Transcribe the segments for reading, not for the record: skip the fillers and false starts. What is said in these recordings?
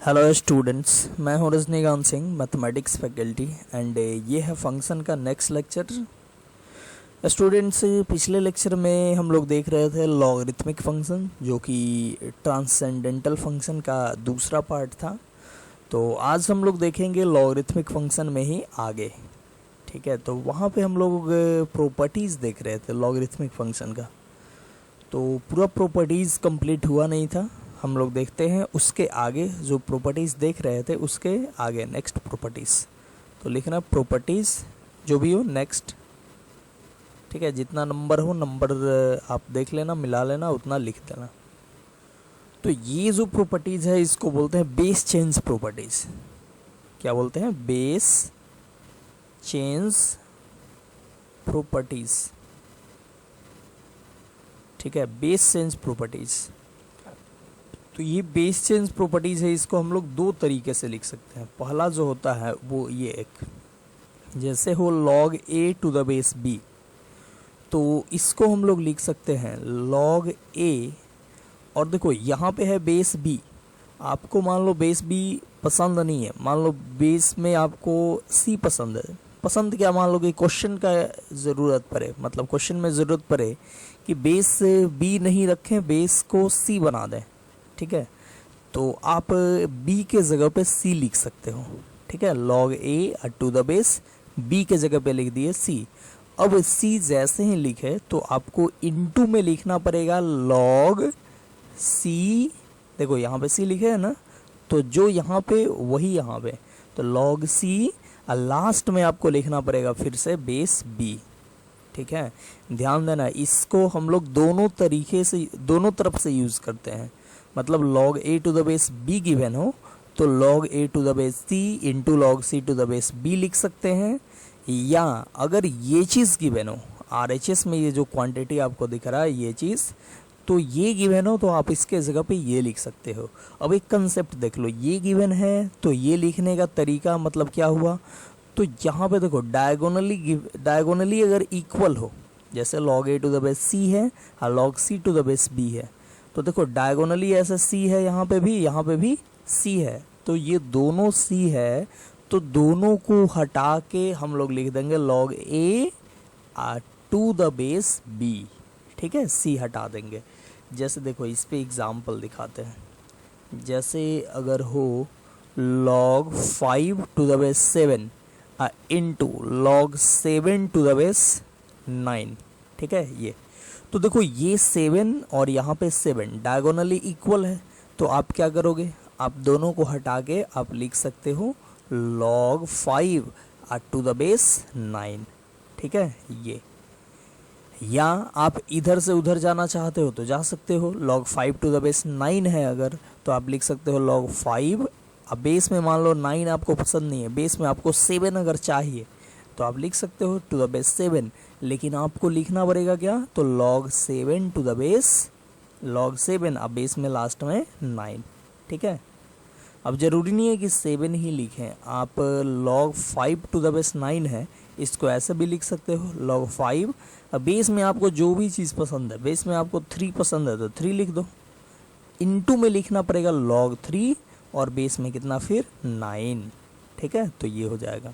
Hello students, मैं हूं Rajinikanth Singh, mathematics faculty and ये है फंक्शन का नेक्स्ट लेक्चर। स्टूडेंट्स, पिछले लेक्चर में हम लोग देख रहे थे लॉगरिथमिक फंक्शन, जो कि ट्रांसेंडेंटल फंक्शन का दूसरा पार्ट था। तो आज हम लोग देखेंगे लॉगरिथमिक फंक्शन में ही आगे। ठीक है, तो वहाँ पे हम लोग प्रॉपर्टीज़ देख रहे थे लॉगरिथमिक फंक्शन का। तो पूरा प्रॉपर्टीज़ कंप्लीट हुआ नहीं था। हम लोग देखते हैं उसके आगे, जो प्रॉपर्टीज़ देख रहे थे उसके आगे नेक्स्ट प्रॉपर्टीज़। तो लिखना प्रॉपर्टीज़ जो भी हो नेक्स्ट। ठीक है, जितना नंबर हो नंबर आप देख लेना, मिला लेना, उतना लिख देना। तो ये जो प्रॉपर्टीज़ है इसको बोलते हैं बेस चेंज प्रॉपर्टीज़। क्या बोलते हैं? Base change properties. ठीक है, बेस चेंज प्रॉपर्टीज़। तो ये बेस चेंज प्रॉपर्टीज़ है, इसको हम लोग दो तरीके से लिख सकते हैं। पहला जो होता है वो ये एक, जैसे हो log a to the base b, तो इसको हम लोग लिख सकते हैं log a। और देखो यहाँ पे है बेस b। आपको मान लो बेस b पसंद नहीं है, मान लो बेस में आपको c पसंद है। पसंद क्या, मान लो कि क्वेश्चन का ज़रूरत पड़े, मतलब क्वेश्चन में ज़रूरत पड़े कि बेस b नहीं रखें, बेस को c बना दें। ठीक है, तो आप b के जगह पे c लिख सकते हो। ठीक है, log a to the base b के जगह पे लिख दिए c। अब c जैसे ही लिखे तो आपको इनटू में लिखना पड़ेगा log c। देखो यहाँ पे c लिखे है ना, तो जो यहाँ पे वही यहाँ पे, तो log c और लास्ट में आपको लिखना पड़ेगा फिर से बेस b। ठीक है, ध्यान देना, इसको हम लोग दोनों तरीके से, दोनों तरफ से यूज़ करते हैं। मतलब log a to the base b गिवन हो तो log a to the base c into log c to the base b लिख सकते हैं। या अगर ये चीज़ गिवन हो, RHS में ये जो क्वांटिटी आपको दिख रहा है ये चीज़, तो ये गिवन हो तो आप इसके जगह पे ये लिख सकते हो। अब एक कंसेप्ट देख लो, ये गिवन है तो ये लिखने का तरीका मतलब क्या हुआ, तो यहाँ पे देखो डायगोनली अगर इक्वल हो, जैसे log a to the base c है और log c to the base b है, तो देखो डायगोनली ऐसे c है, यहाँ पे भी c है, तो ये दोनों c है, तो दोनों को हटा के हम लोग लिख देंगे log a to the base b। ठीक है, c हटा देंगे। जैसे देखो इस पे एग्जाम्पल दिखाते हैं, जैसे अगर हो log 5 टू द बेस 7 इंटू log 7 टू द बेस 9। ठीक है, ये तो देखो ये 7 और यहाँ पे 7 डायगोनली इक्वल है, तो आप क्या करोगे, आप दोनों को हटा के आप लिख सकते हो log 5 टू द बेस 9। ठीक है, ये। या आप इधर से उधर जाना चाहते हो तो जा सकते हो, log 5 टू द बेस 9 है अगर, तो आप लिख सकते हो log 5। अब बेस में मान लो 9 आपको पसंद नहीं है, बेस में आपको 7 अगर चाहिए तो आप लिख सकते हो टू द बेस 7, लेकिन आपको लिखना पड़ेगा क्या, तो log 7 to the base log 7, अब बेस में लास्ट में 9। ठीक है, अब ज़रूरी नहीं है कि 7 ही लिखें, आप log 5 टू द बेस 9 है, इसको ऐसे भी लिख सकते हो log 5। अब बेस में आपको जो भी चीज़ पसंद है, बेस में आपको 3 पसंद है तो 3 लिख दो, इनटू में लिखना पड़ेगा log 3 और बेस में कितना फिर 9। ठीक है, तो ये हो जाएगा।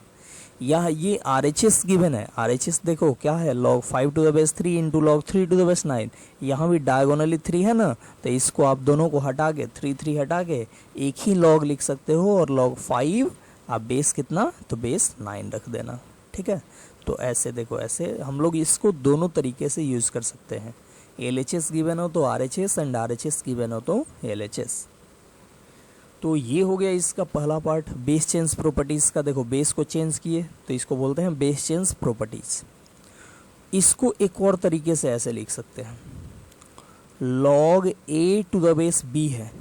या ये RHS गिवन है, RHS देखो क्या है, log 5 टू द बेस 3 इंटू log 3 टू द बेस 9। यहाँ भी डायगोनली 3 है ना, तो इसको आप दोनों को हटा के 3 हटा के एक ही log लिख सकते हो, और log 5 आप बेस कितना, तो बेस 9 रख देना। ठीक है, तो ऐसे देखो, ऐसे हम लोग इसको दोनों तरीके से यूज़ कर सकते हैं। LHS गिवन हो तो RHS एंड RHS गिवन हो तो LHS। तो ये हो गया इसका पहला पार्ट, बेस चेंज प्रॉपर्टीज़ का। देखो बेस को चेंज किए तो इसको बोलते हैं बेस चेंज प्रॉपर्टीज़। इसको एक और तरीके से ऐसे लिख सकते हैं, log a to the base b है।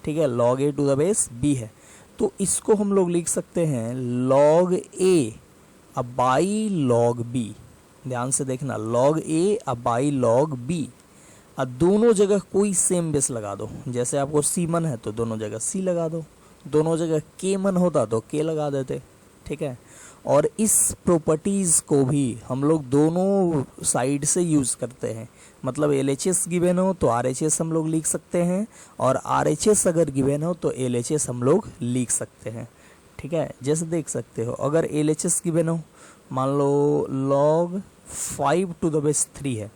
ठीक है, log a to the base b है, तो इसको हम लोग लिख सकते हैं log a by log b। ध्यान से देखना, log a by log b। अब दोनों जगह कोई सेम बेस लगा दो, जैसे आपको c मन है तो दोनों जगह c लगा दो, दोनों जगह k मन होता तो k लगा देते। ठीक है, और इस प्रॉपर्टीज़ को भी हम लोग दोनों साइड से यूज़ करते हैं। मतलब LHS गिवन हो तो RHS हम लोग लिख सकते हैं, और RHS अगर गिवन हो तो LHS हम लोग लिख सकते हैं। ठीक है, जैसे देख सकते हो, अगर LHS गिवन हो, मान लो log 5 to the base 3 है,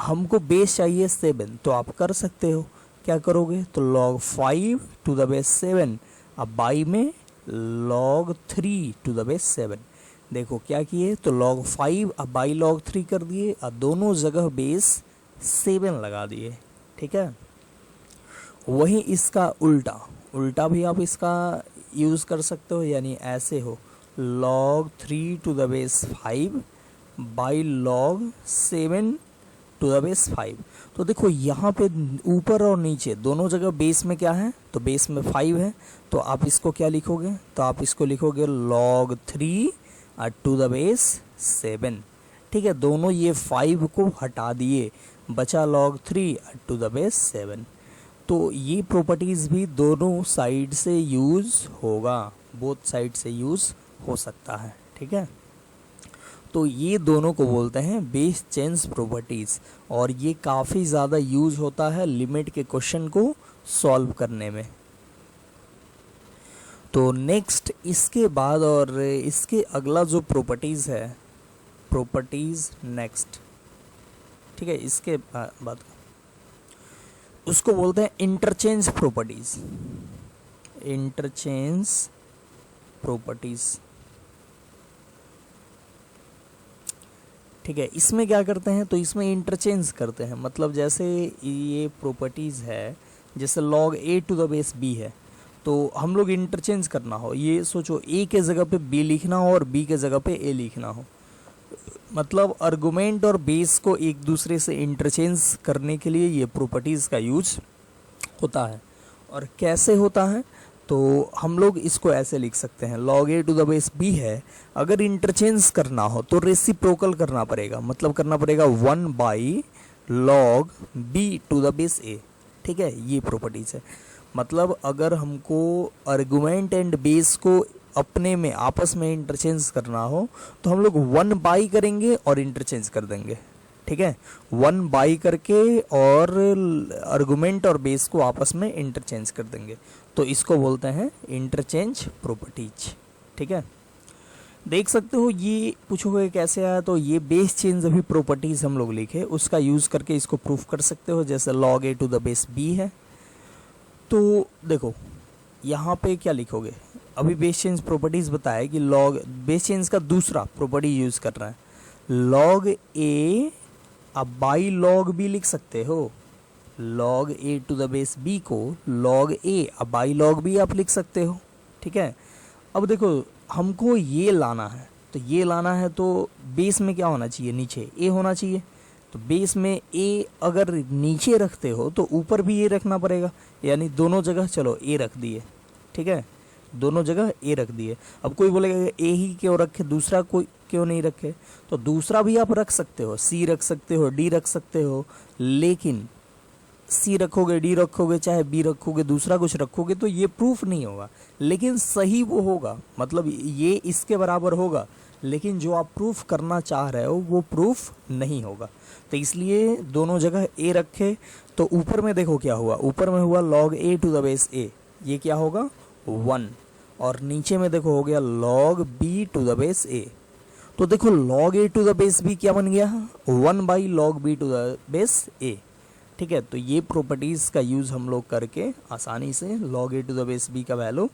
हमको बेस चाहिए 7, तो आप कर सकते हो, क्या करोगे, तो log 5 to the base 7, अब बाई में log 3 to the base 7। देखो क्या किए, तो log 5 अब बाई log 3 कर दिए, और दोनों जगह बेस 7 लगा दिए। ठीक है, वही इसका उल्टा भी आप इसका यूज़ कर सकते हो, यानी ऐसे हो log 3 to the base 5 by log 7 to the base 5। तो देखो यहाँ पे ऊपर और नीचे दोनों जगह बेस में क्या है, तो बेस में 5 है, तो आप इसको क्या लिखोगे, तो आप इसको लिखोगे log 3 टू द बेस 7। ठीक है, दोनों ये 5 को हटा दिए, बचा log 3 टू द बेस 7। तो ये प्रॉपर्टीज़ भी दोनों साइड से यूज़ होगा, बोथ साइड से यूज़ हो सकता है। ठीक है, तो ये दोनों को बोलते हैं बेस चेंज प्रॉपर्टीज़, और ये काफ़ी ज़्यादा यूज होता है लिमिट के क्वेश्चन को सॉल्व करने में। तो नेक्स्ट इसके बाद और इसके अगला जो प्रॉपर्टीज़ है, प्रॉपर्टीज़ नेक्स्ट, ठीक है, इसके बाद उसको बोलते हैं इंटरचेंज प्रॉपर्टीज़। इंटरचेंज प्रॉपर्टीज़, ठीक है, इसमें क्या करते हैं, तो इसमें इंटरचेंज करते हैं। मतलब जैसे ये प्रॉपर्टीज़ है, जैसे log a to the base b है, तो हम लोग इंटरचेंज करना हो, ये सोचो a के जगह पे b लिखना हो और b के जगह पे a लिखना हो, मतलब आर्गुमेंट और बेस को एक दूसरे से इंटरचेंज करने के लिए ये प्रॉपर्टीज़ का यूज होता है। और कैसे होता है, तो हम लोग इसको ऐसे लिख सकते हैं, log a to the base b है, अगर इंटरचेंज करना हो तो रेसिप्रोकल करना पड़ेगा, मतलब करना पड़ेगा 1 by log b to the base a। ठीक है, ये प्रॉपर्टीज है। मतलब अगर हमको आर्गुमेंट एंड बेस को अपने में आपस में इंटरचेंज करना हो तो हम लोग 1 बाई करेंगे और इंटरचेंज कर देंगे। ठीक है, 1 बाई करके और आर्गुमेंट और बेस को आपस में इंटरचेंज कर देंगे, तो इसको बोलते हैं इंटरचेंज प्रॉपर्टीज। ठीक है, देख सकते हो, ये पूछोगे कैसे आया, तो ये बेस चेंज अभी प्रॉपर्टीज हम लोग लिखे, उसका यूज करके इसको प्रूफ कर सकते हो। जैसे log a to the base b है, तो देखो यहाँ पे क्या लिखोगे, अभी बेस चेंज प्रॉपर्टीज बताया कि log बेस चेंज का दूसरा प्रॉपर्टी यूज कर रहा है, log a अब बाई log b लिख सकते हो, log a to the base b को log a अब बाई log b आप लिख सकते हो। ठीक है, अब देखो हमको ये लाना है, तो ये लाना है तो बेस में क्या होना चाहिए, नीचे a होना चाहिए, तो बेस में a अगर नीचे रखते हो तो ऊपर भी a रखना पड़ेगा, यानी दोनों जगह चलो a रख दिए। ठीक है, दोनों जगह a रख दिए। अब कोई बोलेगा a ही क्यों रखे, दूसरा कोई क्यों नहीं रखे, तो दूसरा भी आप रख सकते हो, c रख सकते हो, d रख सकते हो, लेकिन c रखोगे, d रखोगे, चाहे b रखोगे, दूसरा कुछ रखोगे तो ये प्रूफ नहीं होगा, लेकिन सही वो होगा, मतलब ये इसके बराबर होगा, लेकिन जो आप प्रूफ करना चाह रहे हो वो प्रूफ नहीं होगा। तो इसलिए दोनों जगह a रखे, तो ऊपर में देखो क्या हुआ, ऊपर में हुआ log a to the base a, ये क्या होगा 1, और नीचे में देखो हो गया log b to the base a, तो देखो log a to the base b क्या बन गया, 1 by log b to the base a। ठीक है, तो ये प्रॉपर्टीज़ का यूज़ हम लोग करके आसानी से log a to the base b का वैल्यू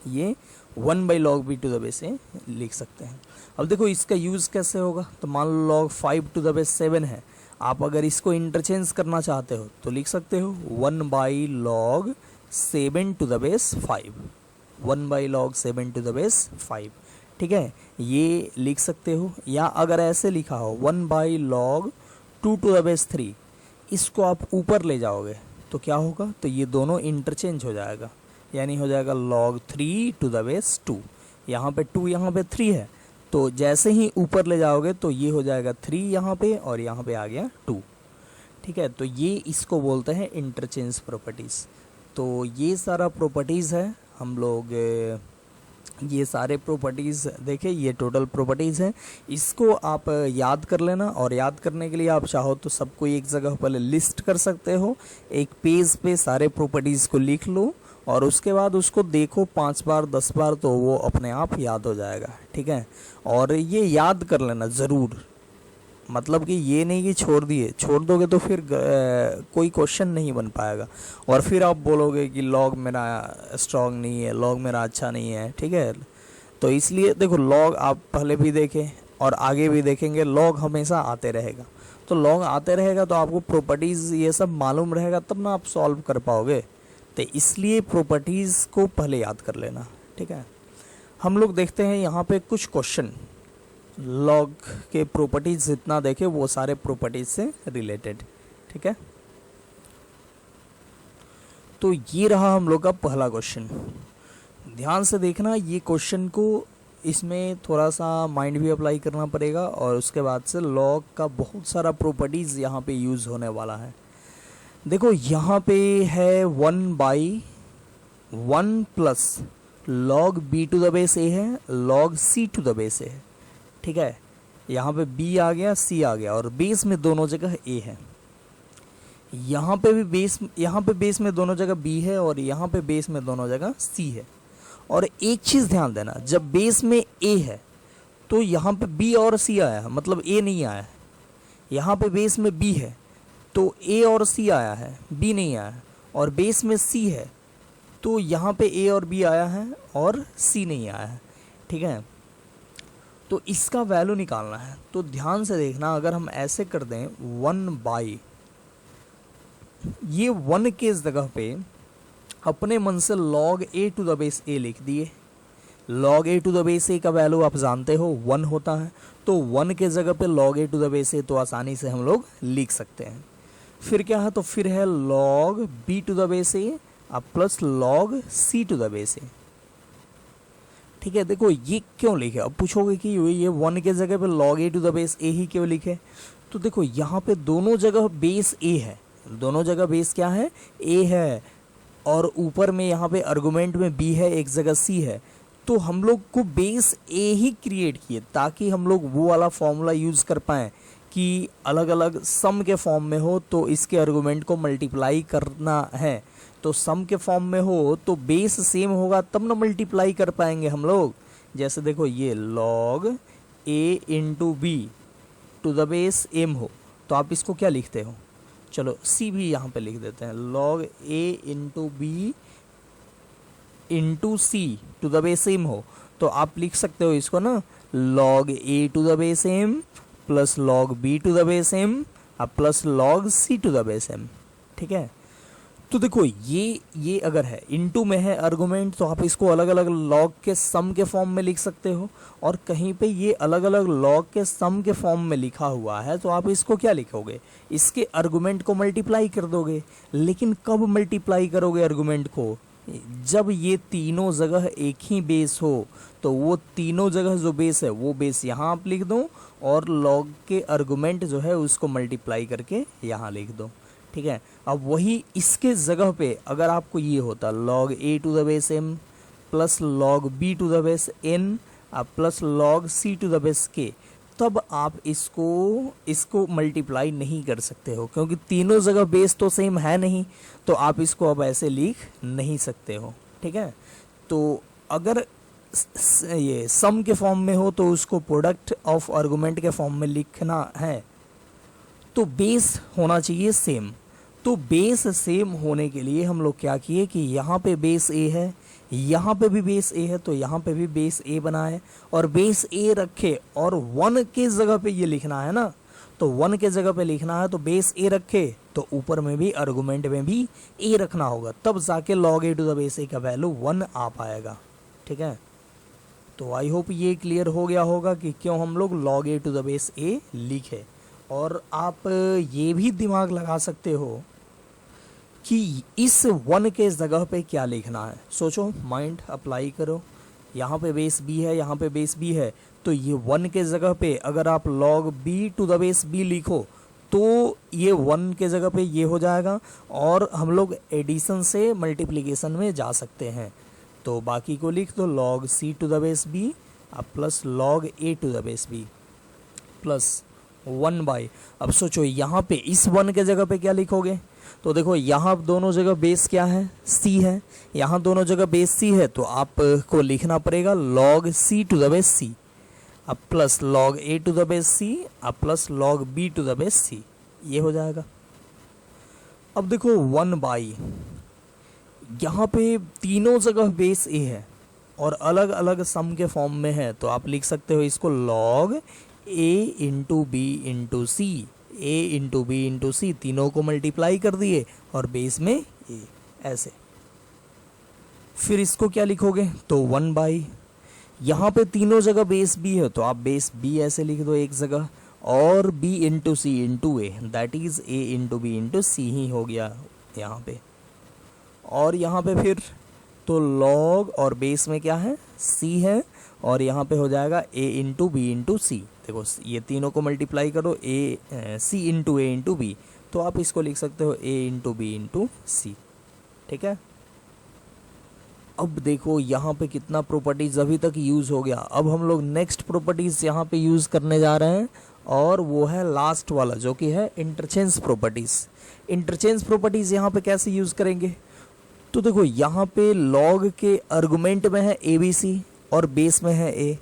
ये 1 by log b to the base a लिख सकते हैं। अब देखो इसका यूज़ कैसे होगा, तो मान लो log 5 टू द बेस 7 है, आप अगर इसको इंटरचेंज करना चाहते हो तो लिख सकते हो 1 by log 7 to the base 5, 1 by log 7 to the base 5। ठीक है, ये लिख सकते हो, या अगर ऐसे लिखा हो 1 by log 2 to the base 3, इसको आप ऊपर ले जाओगे तो क्या होगा, तो ये दोनों इंटरचेंज हो जाएगा, यानी हो जाएगा log 3 टू द बेस 2, यहाँ पे 2 यहाँ पे 3 है, तो जैसे ही ऊपर ले जाओगे तो ये हो जाएगा 3 यहाँ पे और यहाँ पे आ गया 2। ठीक है, तो ये इसको बोलते हैं इंटरचेंज प्रॉपर्टीज़। तो ये सारा प्रॉपर्टीज़ है, हम लोग ये सारे प्रॉपर्टीज़ देखिए, ये टोटल प्रॉपर्टीज़ हैं। इसको आप याद कर लेना, और याद करने के लिए आप चाहो तो सबको एक जगह पहले लिस्ट कर सकते हो, एक पेज पे सारे प्रॉपर्टीज़ को लिख लो और उसके बाद उसको देखो 5 बार 10 बार, तो वो अपने आप याद हो जाएगा। ठीक है, और ये याद कर लेना ज़रूर, मतलब कि ये नहीं कि छोड़ दोगे तो फिर कोई क्वेश्चन नहीं बन पाएगा और फिर आप बोलोगे कि लॉग मेरा स्ट्रॉन्ग नहीं है, लॉग मेरा अच्छा नहीं है। ठीक है, तो इसलिए देखो, लॉग आप पहले भी देखें और आगे भी देखेंगे, लॉग हमेशा आते रहेगा। तो लॉग आते रहेगा तो आपको प्रॉपर्टीज़ ये सब मालूम रहेगा, तब ना आप सॉल्व कर पाओगे। तो इसलिए प्रॉपर्टीज़ को पहले याद कर लेना। ठीक है, हम लोग देखते हैं यहाँ पे कुछ क्वेश्चन, लॉग के प्रॉपर्टीज जितना देखे वो सारे प्रॉपर्टीज से रिलेटेड। ठीक है, तो ये रहा हम लोग का पहला क्वेश्चन। ध्यान से देखना ये क्वेश्चन को, इसमें थोड़ा सा माइंड भी अप्लाई करना पड़ेगा और उसके बाद से लॉग का बहुत सारा प्रॉपर्टीज यहाँ पे यूज़ होने वाला है। देखो यहाँ पे है 1/1 plus log B to the base A है, log C to the base A है। ठीक है, यहाँ पे b आ गया, c आ गया, और बेस में दोनों जगह a है। यहाँ पे बेस में दोनों जगह b है और यहाँ पे बेस में दोनों जगह c है। और एक चीज़ ध्यान देना, जब बेस में a है तो यहाँ पे b और c आया है, मतलब a नहीं आया है। यहाँ पे बेस में b है तो a और c आया है, b नहीं आया है। और बेस में c है तो यहाँ पे a और b आया है और c नहीं आया है। ठीक है, तो इसका वैल्यू निकालना है। तो ध्यान से देखना, अगर हम ऐसे कर दें 1/, ये 1 के जगह पे अपने मन से log a to the base a लिख दिए। log a to the base a का वैल्यू आप जानते हो 1 होता है, तो 1 के जगह पे log a to the base a तो आसानी से हम लोग लिख सकते हैं। फिर क्या है, तो फिर है log b to the base a अब plus log c to the base a। ठीक है, देखो ये क्यों लिखे, अब पूछोगे कि ये 1 के जगह पे log a to the base a ही क्यों लिखे। तो देखो यहाँ पे दोनों जगह बेस a है, दोनों जगह बेस क्या है, a है, और ऊपर में यहाँ पे आर्गुमेंट में b है, एक जगह c है। तो हम लोग को बेस a ही क्रिएट किए ताकि हम लोग वो वाला फॉर्मूला यूज़ कर पाएँ कि अलग अलग सम के फॉर्म में हो तो इसके आर्गुमेंट को मल्टीप्लाई करना है। तो सम के फॉर्म में हो तो बेस सेम होगा तब ना मल्टीप्लाई कर पाएंगे हम लोग। जैसे देखो ये log a into B to the base m हो तो आप इसको क्या लिखते हो, चलो c भी यहाँ पे लिख देते हैं, log a into B into C to the base m हो तो आप लिख सकते हो इसको ना log a to the base m plus log b to the base m अब plus log c to the base m। ठीक है, तो देखो ये अगर है इनटू में है आर्गुमेंट तो आप इसको अलग अलग लॉग के सम के फॉर्म में लिख सकते हो, और कहीं पे ये अलग अलग लॉग के सम के फॉर्म में लिखा हुआ है तो आप इसको क्या लिखोगे, इसके आर्गुमेंट को मल्टीप्लाई कर दोगे। लेकिन कब मल्टीप्लाई करोगे आर्गुमेंट को, जब ये तीनों जगह एक ही बेस हो। तो वो तीनों जगह जो बेस है वो बेस यहाँ आप लिख दो और लॉग के आर्गुमेंट जो है उसको मल्टीप्लाई करके यहाँ लिख दो। ठीक है, अब वही इसके जगह पे अगर आपको ये होता log a to the base m plus log b to the base n अब plus log c to the base k, तब आप इसको मल्टीप्लाई नहीं कर सकते हो क्योंकि तीनों जगह बेस तो सेम है नहीं, तो आप इसको अब ऐसे लिख नहीं सकते हो। ठीक है, तो अगर ये सम के फॉर्म में हो तो उसको प्रोडक्ट ऑफ आर्गुमेंट के फॉर्म में लिखना है तो बेस होना चाहिए सेम। तो बेस सेम होने के लिए हम लोग क्या किए कि यहाँ पे बेस a है, यहाँ पे भी बेस a है तो यहाँ पे भी बेस a बनाए और बेस a रखे, और 1 के जगह पे ये लिखना है ना, तो 1 के जगह पे लिखना है तो बेस a रखे तो ऊपर में भी आर्गुमेंट में भी a रखना होगा, तब जाके log a to the base a का वैल्यू 1 आ पाएगा। ठीक है, तो आई होप ये क्लियर हो गया होगा कि क्यों हम लोग log a to the base a लिखे। और आप ये भी दिमाग लगा सकते हो कि इस 1 के जगह पे क्या लिखना है, सोचो, माइंड अप्लाई करो। यहाँ पे बेस b है, यहाँ पे बेस b है, तो ये 1 के जगह पे अगर आप log b to the base b लिखो तो ये 1 के जगह पे ये हो जाएगा और हम लोग एडिशन से मल्टीप्लिकेशन में जा सकते हैं। तो बाकी को लिख दो log c to the base b अब plus log a to the base b plus 1 by, अब सोचो यहाँ पे इस 1 के जगह पे क्या लिखोगे, तो देखो यहाँ दोनों जगह बेस क्या है, c है, यहाँ दोनों जगह बेस c है, तो आपको लिखना पड़ेगा log c to the base c अब plus log a to the base c अब plus log b to the base c, ये हो जाएगा। अब देखो 1 बाई, यहाँ पे तीनों जगह बेस a है और अलग अलग सम के फॉर्म में है, तो आप लिख सकते हो इसको log a into B into C, a into B into C, तीनों को मल्टीप्लाई कर दिए और बेस में a, ऐसे। फिर इसको क्या लिखोगे, तो 1 बाई, यहाँ पे तीनों जगह बेस b है, तो आप बेस b ऐसे लिख दो एक जगह, और b into C into A, that is a into B into C ही हो गया यहाँ पे। और यहाँ पे फिर तो log और बेस में क्या है, c है, और यहाँ पे हो जाएगा a इंटू बी इंटू सी। देखो ये तीनों को मल्टीप्लाई करो, c इंटू ए इंटू बी, तो आप इसको लिख सकते हो a इंटू बी इंटू सी, ठीक है। अब देखो यहाँ पे कितना प्रॉपर्टीज अभी तक यूज़ हो गया। अब हम लोग नेक्स्ट प्रॉपर्टीज यहाँ पे यूज़ करने जा रहे हैं, और वो है लास्ट वाला जो कि है इंटरचेंज प्रॉपर्टीज। इंटरचेंज प्रॉपर्टीज यहाँ पे कैसे यूज़ करेंगे, तो देखो यहाँ पे log के आर्गुमेंट में है ABC और बेस में है A,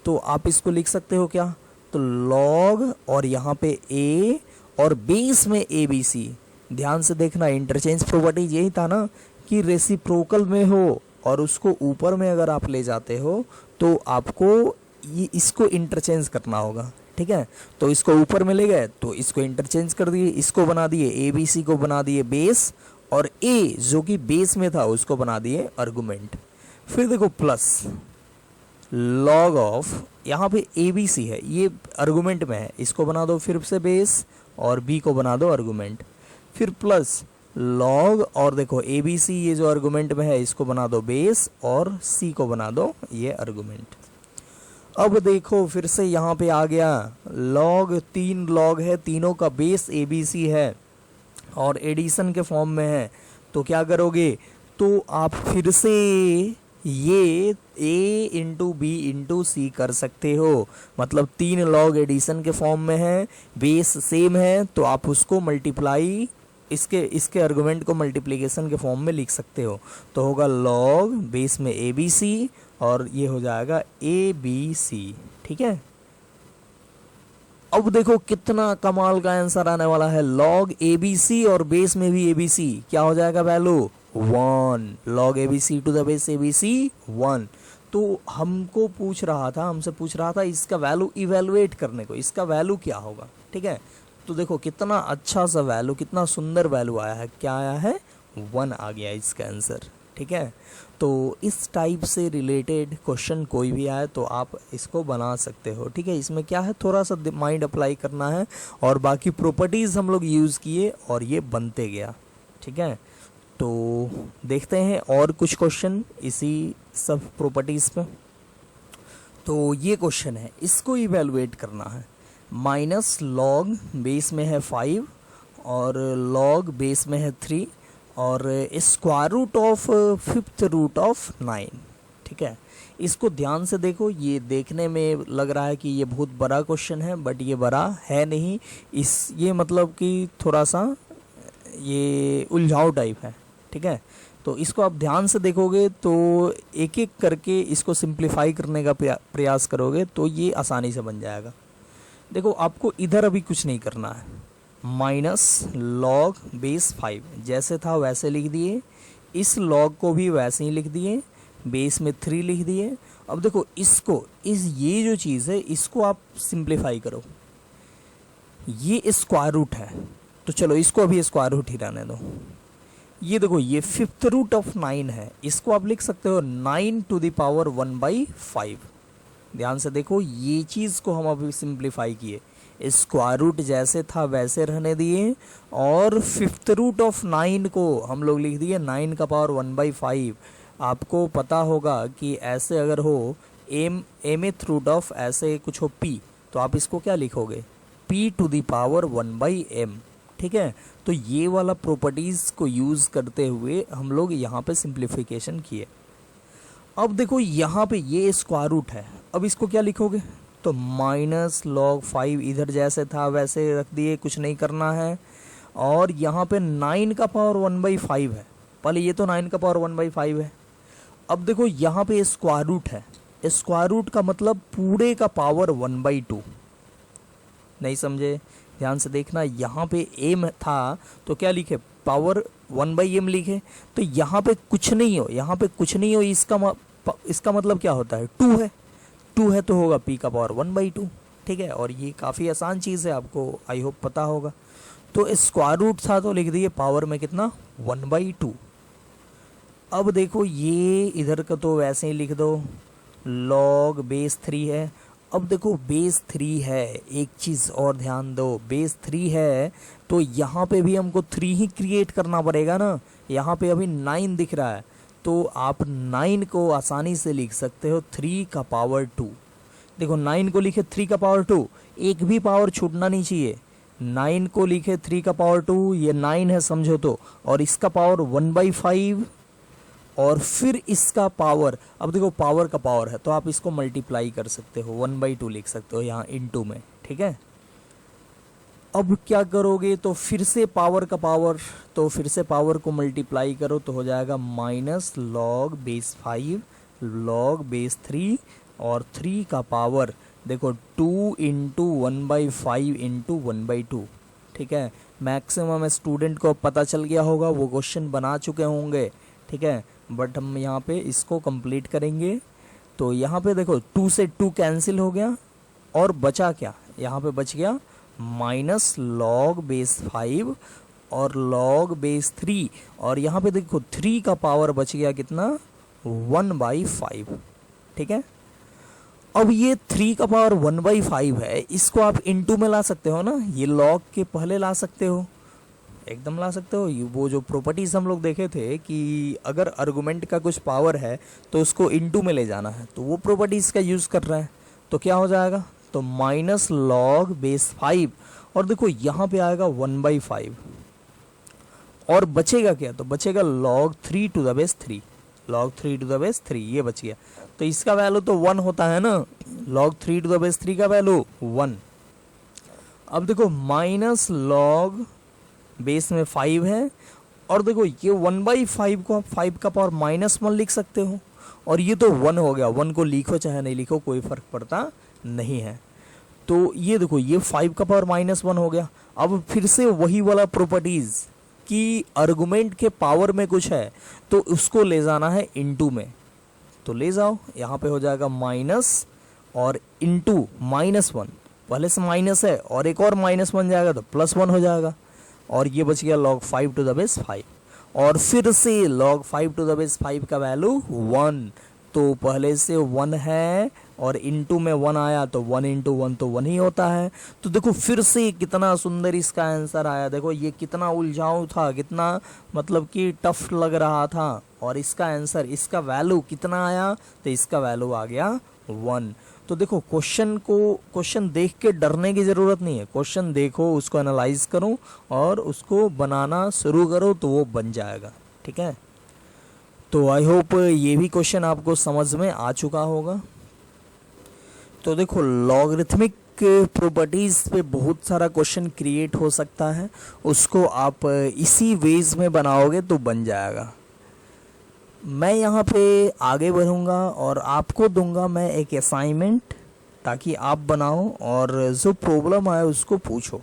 तो आप इसको लिख सकते हो क्या, तो log और यहाँ पे A और बेस में ABC। ध्यान से देखना, इंटरचेंज प्रॉपर्टीज यही था ना कि रेसिप्रोकल में हो और उसको ऊपर में अगर आप ले जाते हो तो आपको ये इसको इंटरचेंज करना होगा, ठीक है। तो इसको ऊपर में ले गए तो इसको इंटरचेंज कर दिए, इसको बना दिए ABC को बना दिए बेस, और A जो कि बेस में था उसको बना दिए आर्गुमेंट। फिर देखो प्लस log ऑफ, यहाँ पे ABC है, ये आर्गुमेंट में है, इसको बना दो फिर से बेस, और B को बना दो आर्गुमेंट। फिर प्लस log और देखो ABC ये जो आर्गुमेंट में है इसको बना दो बेस, और C को बना दो ये आर्गुमेंट। अब देखो फिर से यहाँ पे आ गया log, 3 log है, तीनों का बेस ABC है और एडिशन के फॉर्म में है, तो क्या करोगे, तो आप फिर से ये a इंटू बी इंटू सी कर सकते हो। मतलब 3 log एडिशन के फॉर्म में है, बेस सेम है, तो आप उसको मल्टीप्लाई, इसके आर्गुमेंट को मल्टीप्लिकेशन के फॉर्म में लिख सकते हो, तो होगा log बेस में ABC और ये हो जाएगा ABC, ठीक है। अब देखो कितना कमाल का आंसर आने वाला है, log ABC और बेस में भी ABC, क्या हो जाएगा value 1, log ABC to the base ABC 1। तो हमसे पूछ रहा था इसका वैल्यू इवेलुएट करने को, इसका वैल्यू क्या होगा, ठीक है। तो देखो कितना अच्छा सा वैल्यू, कितना सुंदर वैल्यू आया है, क्या आया है 1 आ गया इसका आंसर, ठीक है। तो इस टाइप से रिलेटेड क्वेश्चन कोई भी आए तो आप इसको बना सकते हो, ठीक है। इसमें क्या है, थोड़ा सा माइंड अप्लाई करना है, और बाकी प्रॉपर्टीज़ हम लोग यूज़ किए और ये बनते गया, ठीक है। तो देखते हैं और कुछ क्वेश्चन इसी सब प्रॉपर्टीज़ पे। तो ये क्वेश्चन है, इसको इवेलुएट करना है, माइनस log बेस में है 5 और log बेस में है 3 और square root of 5th root of 9, ठीक है। इसको ध्यान से देखो, ये देखने में लग रहा है कि ये बहुत बड़ा क्वेश्चन है, बट ये बड़ा है नहीं, ये मतलब कि थोड़ा सा ये उलझाव टाइप है, ठीक है। तो इसको आप ध्यान से देखोगे तो एक एक करके इसको सिंप्लीफाई करने का प्रयास करोगे तो ये आसानी से बन जाएगा। देखो आपको इधर अभी कुछ नहीं करना है, माइनस log बेस 5 जैसे था वैसे लिख दिए, इस log को भी वैसे ही लिख दिए, बेस में 3 लिख दिए। अब देखो ये जो चीज़ है इसको आप सिंप्लीफाई करो, ये स्क्वायर रूट है तो चलो इसको अभी स्क्वायर रूट ही रहने दो। ये देखो ये 5th रूट ऑफ 9 है, इसको आप लिख सकते हो 9 टू द पावर 1/5। ध्यान से देखो ये चीज़ को हम अभी सिंप्लीफाई किए, स्क्वायर रूट जैसे था वैसे रहने दिए, और 5th रूट ऑफ 9 को हम लोग लिख दिए 9 का पावर 1/5। आपको पता होगा कि ऐसे अगर हो mth रूट ऑफ ऐसे कुछ हो p, तो आप इसको क्या लिखोगे p to the power 1/m, ठीक है। तो ये वाला प्रॉपर्टीज़ को यूज़ करते हुए हम लोग यहाँ पे सिंप्लीफिकेशन किए। अब देखो यहाँ पे ये स्क्वायर रूट है, अब इसको क्या लिखोगे, तो माइनस लॉग 5 इधर जैसे था वैसे रख दिए, कुछ नहीं करना है। और यहाँ पे 9 का पावर 1/5 है, पहले ये तो 9 का पावर 1/5 है। अब देखो यहाँ पे स्क्वायर रूट है, स्क्वायर रूट का मतलब पूरे का पावर 1/2। नहीं समझे, ध्यान से देखना, यहाँ पे एम था तो क्या लिखे, पावर 1/m लिखे। तो यहाँ पे कुछ नहीं हो, यहाँ पे कुछ नहीं हो, इसका मतलब क्या होता है, 2 है, 2 है तो होगा p का पावर 1/2। ठीक है, और ये काफ़ी आसान चीज़ है, आपको आई होप पता होगा। तो स्क्वायर रूट था तो लिख दिए पावर में कितना, 1/2। अब देखो ये इधर का तो वैसे ही लिख दो, लॉग बेस 3 है। अब देखो बेस 3 है, एक चीज़ और ध्यान दो, बेस 3 है तो यहाँ पे भी हमको 3 ही क्रिएट करना पड़ेगा ना। यहाँ पे अभी 9 दिख रहा है, तो आप 9 को आसानी से लिख सकते हो 3 का पावर 2। देखो 9 को लिखे 3 का पावर 2, एक भी पावर छूटना नहीं चाहिए। 9 को लिखे 3 का पावर 2, ये 9 है समझो तो, और इसका पावर 1/5, और फिर इसका पावर, अब देखो पावर का पावर है तो आप इसको मल्टीप्लाई कर सकते हो, 1/2 लिख सकते हो यहाँ इनटू में। ठीक है, अब क्या करोगे, तो फिर से पावर का पावर, तो फिर से पावर को मल्टीप्लाई करो तो हो जाएगा minus log base 5 log base 3, और 3 का पावर देखो 2 इंटू 1/5 इंटू 1/2। ठीक है, मैक्सिमम स्टूडेंट को पता चल गया होगा, वो क्वेश्चन बना चुके होंगे। ठीक है, बट हम यहाँ पे इसको कंप्लीट करेंगे। तो यहाँ पे देखो 2 से 2 कैंसिल हो गया, और बचा क्या, यहाँ पे बच गया माइनस लॉग बेस 5 और लॉग बेस 3, और यहाँ पे देखो 3 का पावर बच गया कितना, 1/5। ठीक है, अब ये 3 का पावर 1/5 है, इसको आप इनटू में ला सकते हो ना, ये लॉग के पहले ला सकते हो, एकदम ला सकते हो। वो जो प्रॉपर्टीज हम लोग देखे थे कि अगर आर्गुमेंट का कुछ पावर है तो उसको इनटू में ले जाना है, तो वो प्रॉपर्टीज का यूज़ कर रहे हैं। तो क्या हो जाएगा, तो माइनस लॉग बेस 5, और देखो यहाँ पे आएगा 1/5, और बचेगा क्या, तो बचेगा log 3 to the base 3, log 3 to the base 3, ये बच गया। तो इसका वैल्यू तो 1 होता है ना, log 3 टू द बेस 3 का वैल्यू 1। अब देखो माइनस लॉग बेस में 5 है, और देखो ये 1/5 को आप 5 का पावर -1 लिख सकते हो, और ये तो 1 हो गया, 1 को लिखो चाहे नहीं लिखो कोई फर्क पड़ता नहीं है। तो ये देखो ये 5 का पावर -1 हो गया। अब फिर से वही वाला प्रॉपर्टीज कि आर्गुमेंट के पावर में कुछ है तो उसको ले जाना है इनटू में, तो ले जाओ, यहाँ पे हो जाएगा माइनस और इनटू -1, पहले से माइनस है और एक और -1 जाएगा तो +1 हो जाएगा, और ये बच गया log 5 टू द बेस 5, और फिर से log 5 टू द बेस 5 का वैल्यू 1, तो पहले से 1 है और इनटू में 1 आया तो 1 इंटू 1 तो 1 ही होता है। तो देखो फिर से कितना सुंदर इसका आंसर आया, देखो ये कितना उलझाऊ था, कितना मतलब कि टफ लग रहा था, और इसका आंसर, इसका वैल्यू कितना आया, तो इसका वैल्यू आ गया 1। तो देखो क्वेश्चन देख के डरने की ज़रूरत नहीं है, क्वेश्चन देखो, उसको एनालाइज करो और उसको बनाना शुरू करो तो वो बन जाएगा। ठीक है, तो आई होप ये भी क्वेश्चन आपको समझ में आ चुका होगा। तो देखो लॉगरिथमिक प्रॉपर्टीज़ पे बहुत सारा क्वेश्चन क्रिएट हो सकता है, उसको आप इसी वेज में बनाओगे तो बन जाएगा। मैं यहाँ पे आगे बढ़ूँगा और आपको दूंगा मैं एक असाइनमेंट, ताकि आप बनाओ और जो प्रॉब्लम आए उसको पूछो।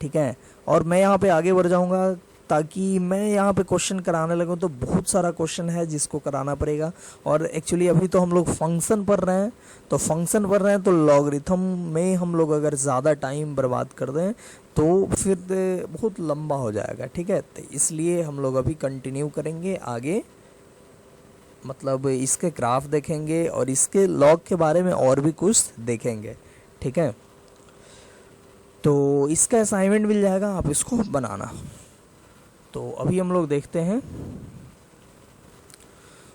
ठीक है, और मैं यहाँ पे आगे बढ़ जाऊँगा, ताकि मैं यहाँ पे क्वेश्चन कराने लगूँ तो बहुत सारा क्वेश्चन है जिसको कराना पड़ेगा। और एक्चुअली अभी तो हम लोग फंक्शन पढ़ रहे हैं, तो फंक्शन पढ़ रहे हैं तो लॉगरिथम में हम लोग अगर ज़्यादा टाइम बर्बाद कर दें तो फिर बहुत लंबा हो जाएगा। ठीक है, तो इसलिए हम लोग अभी कंटिन्यू करेंगे आगे, मतलब इसके ग्राफ देखेंगे और इसके लॉग के बारे में और भी कुछ देखेंगे। ठीक है, तो इसका असाइनमेंट मिल जाएगा, आप इसको बनाना। तो अभी हम लोग देखते हैं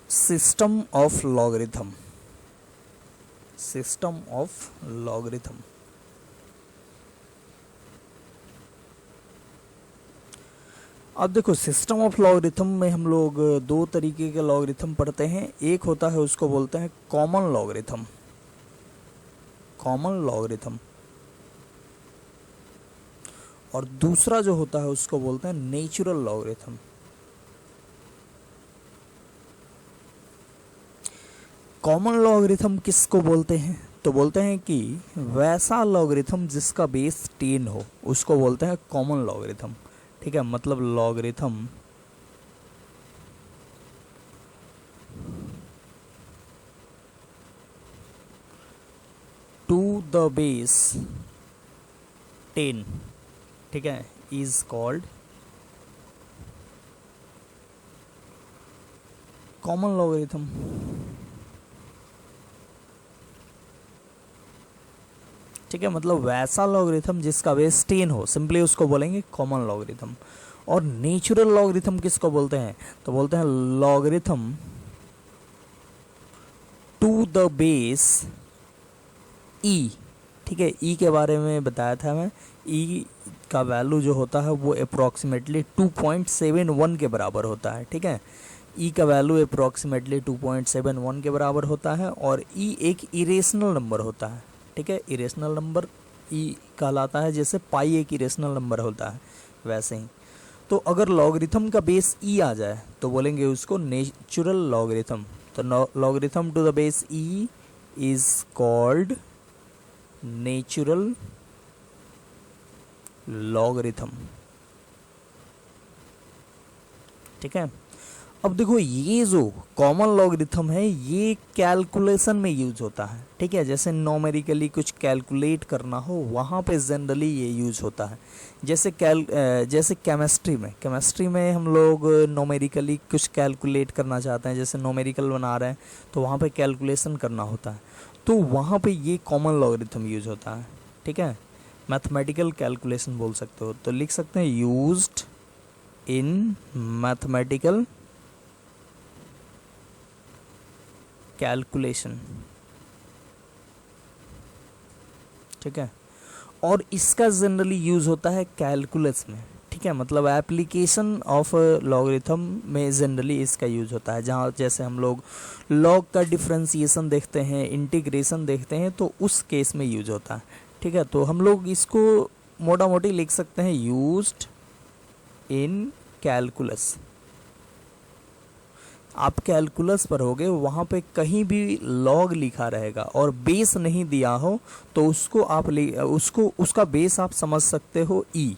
system of logarithm, system of logarithm. अब देखो सिस्टम ऑफ लॉगरिथम में हम लोग दो तरीके के लॉगरिथम पढ़ते हैं। एक होता है उसको बोलते हैं कॉमन लॉगरिथम, कॉमन लॉगरिथम, और दूसरा जो होता है उसको बोलते हैं नेचुरल लॉगरिथम। कॉमन लॉगरिथम किसको बोलते हैं? तो बोलते हैं कि वैसा लॉगरिथम जिसका बेस 10 हो उसको बोलते हैं कॉमन लॉगरिथम। ठीक है, मतलब लॉगरिथम टू द बेस 10, ठीक है, इज कॉल्ड कॉमन लॉगरिथम। ठीक है, मतलब वैसा लॉगरिथम जिसका बेस 10 हो, सिंपली उसको बोलेंगे कॉमन लॉगरिथम। और नेचुरल लॉगरिथम किसको बोलते हैं? तो बोलते हैं लॉगरिथम टू द बेस ई। ठीक है, ई के बारे में बताया था मैं। ई का वैल्यू जो होता है वो अप्रॉक्सीमेटली 2.71 के बराबर होता है। ठीक है, ई का वैल्यू अप्रॉक्सीमेटली 2.71 के बराबर होता है, और ई एक इरेशनल नंबर होता है। ठीक है, इरेशनल नंबर ई कहलाता है, जैसे पाई एक इरेशनल नंबर होता है वैसे ही। तो अगर लॉगरिथम का बेस ई आ जाए तो बोलेंगे उसको नेचुरल लॉगरिथम। तो logarithm to the base E is called natural logarithm. ठीक है, अब देखो ये जो कॉमन लॉगरिथम है ये कैलकुलेशन में यूज होता है। ठीक है, जैसे नॉमेरिकली कुछ कैलकुलेट करना हो वहाँ पे जनरली ये यूज होता है। जैसे केमिस्ट्री में हम लोग नॉमेरिकली कुछ कैलकुलेट करना चाहते हैं, जैसे नॉमेरिकल बना रहे हैं तो वहाँ पे कैलकुलेशन करना होता है, तो वहाँ पे ये कॉमन लॉगरिथम यूज होता है। ठीक है, मैथमेटिकल कैलकुलेशन बोल सकते हो, तो लिख सकते हैं यूज्ड इन मैथमेटिकल कैलकुलेशन। ठीक है, और इसका जनरली यूज होता है कैलकुलस में। ठीक है, मतलब एप्लीकेशन ऑफ लॉगरिथम में जनरली इसका यूज होता है, जहाँ जैसे हम लोग लॉग का डिफरेंशिएशन देखते हैं, इंटीग्रेशन देखते हैं, तो उस केस में यूज होता है। ठीक है, तो हम लोग इसको मोटा मोटी लिख सकते हैं यूज्ड इन कैलकुलस। आप कैलकुलस पर होगे, वहाँ पे कहीं भी लॉग लिखा रहेगा और बेस नहीं दिया हो तो उसको आप उसका बेस आप समझ सकते हो ई।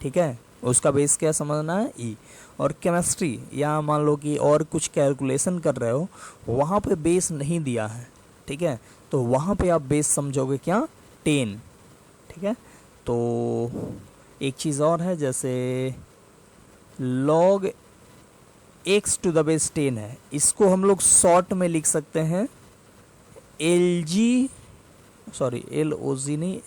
ठीक है, उसका बेस क्या समझना है? ई। और केमिस्ट्री या मान लो कि और कुछ कैलकुलेशन कर रहे हो, वहाँ पे बेस नहीं दिया है। ठीक है, तो वहाँ पे आप बेस समझोगे क्या? 10। ठीक है, तो एक चीज़ और है, जैसे log x to the base 10 है, इसको हम लोग शॉर्ट में लिख सकते हैं LOG नहीं,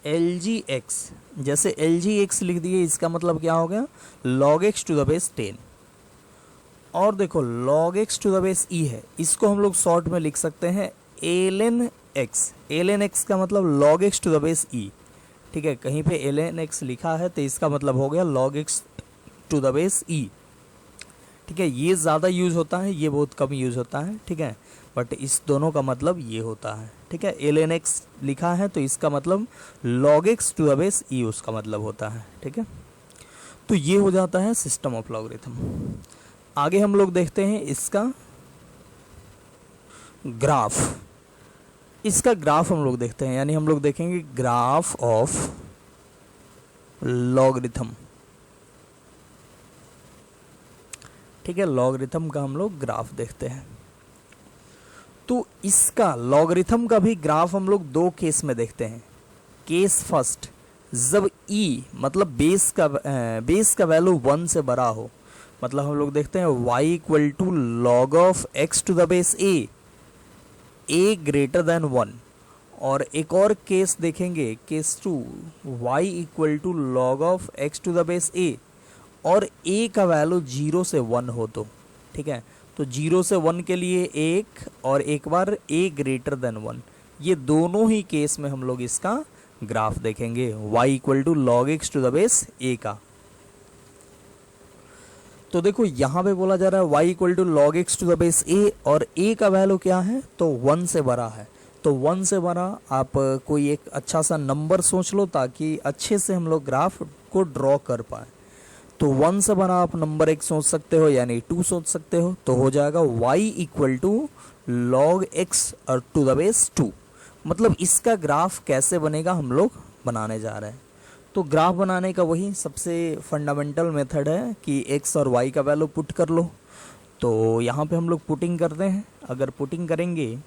LGX। जैसे LGX लिख दिए, इसका मतलब क्या हो गया? log x to the base 10। और देखो log x to the base e है, इसको हम लोग शॉर्ट में लिख सकते हैं ln x। ln x का मतलब log x to the base e। ठीक है, कहीं पे ln x लिखा है तो इसका मतलब हो गया log x to the base e। ठीक है, ये ज़्यादा यूज़ होता है, ये बहुत कम यूज़ होता है। ठीक है, बट इस दोनों का मतलब ये होता है। ठीक है, ln x लिखा है तो इसका मतलब log x to the base e उसका मतलब होता है। ठीक है, तो ये हो जाता है सिस्टम ऑफ लॉगरिथम। आगे हम लोग देखते हैं इसका ग्राफ। इसका ग्राफ हम लोग देखते हैं, यानी हम लोग देखेंगे ग्राफ ऑफ लॉगरिथम। ठीक है, लॉगरिथम का हम लोग ग्राफ देखते हैं। तो इसका लॉगरिथम का भी ग्राफ हम लोग दो केस में देखते हैं। केस फर्स्ट, जब e मतलब बेस का वैल्यू 1 से बड़ा हो, मतलब हम लोग देखते हैं y equal to log of x to the base a greater than 1। और एक और केस देखेंगे, case 2, y equal to log of x to the base a और a का वैल्यू 0 से 1 हो तो। ठीक है, तो 0 से 1 के लिए एक और एक बार a ग्रेटर देन 1, ये दोनों ही केस में हम लोग इसका ग्राफ देखेंगे y equal to log X to the base a का। तो देखो यहाँ पे बोला जा रहा है y equal to log X to the base a, और a का वैल्यू क्या है, तो 1 से बड़ा है। तो 1 से बड़ा आप कोई एक अच्छा सा नंबर सोच लो ताकि अच्छे से हम लोग ग्राफ को ड्रॉ कर पाए। तो 1 से बड़ा आप नंबर एक सोच सकते हो, यानी 2 सोच सकते हो। तो हो जाएगा y equal to log X और टू द बेस 2। मतलब इसका ग्राफ कैसे बनेगा हम लोग बनाने जा रहे हैं। तो ग्राफ बनाने का वही सबसे फंडामेंटल मेथड है कि x और y का वैल्यू पुट कर लो। तो यहाँ पे हम लोग पुटिंग करते हैं। अगर पुटिंग करेंगे,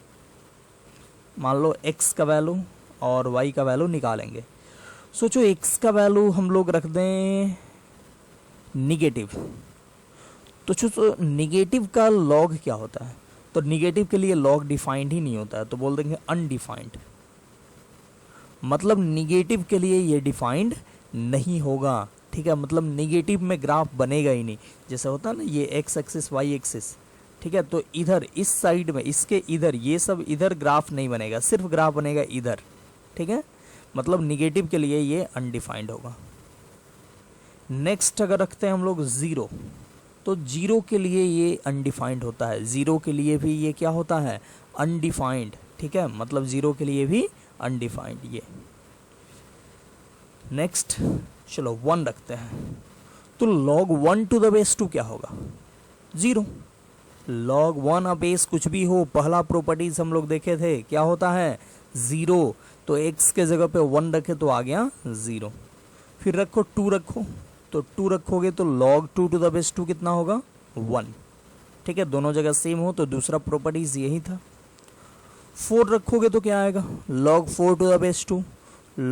मान लो x का वैल्यू और y का वैल्यू निकालेंगे। सोचो x का वैल्यू हम लोग रख दें निगेटिव। तो सोचो निगेटिव का लॉग क्या होता है, तो निगेटिव के लिए लॉग डिफाइंड ही नहीं होता है, तो बोल देंगे अनडिफाइंड। मतलब निगेटिव के लिए ये डिफाइंड नहीं होगा, ठीक है। मतलब निगेटिव में ग्राफ बनेगा ही नहीं। जैसे होता है ना ये एक्स एक्सिस वाई एक्सिस, ठीक है। तो इधर इस साइड में इसके इधर ये सब इधर ग्राफ नहीं बनेगा, सिर्फ ग्राफ बनेगा इधर, ठीक है। मतलब निगेटिव के लिए ये अनडिफाइंड होगा। नेक्स्ट अगर रखते हैं हम लोग ज़ीरो, तो जीरो के लिए ये अनडिफाइंड होता है। ज़ीरो के लिए भी ये क्या होता है, अनडिफाइंड, ठीक है। मतलब ज़ीरो के लिए भी अनडिफाइंड ये। नेक्स्ट चलो 1 रखते हैं। तो log 1 टू द बेस 2 क्या होगा, 0। log 1 अब बेस कुछ भी हो, पहला प्रॉपर्टीज हम लोग देखे थे क्या होता है, 0। तो x के जगह पे 1 रखे तो आ गया 0। फिर रखो 2 रखो, तो 2 रखोगे तो log 2 टू द बेस 2 कितना होगा, 1, ठीक है। दोनों जगह सेम हो तो दूसरा प्रॉपर्टीज यही था। 4 रखोगे तो क्या आएगा, log 4 to the base 2,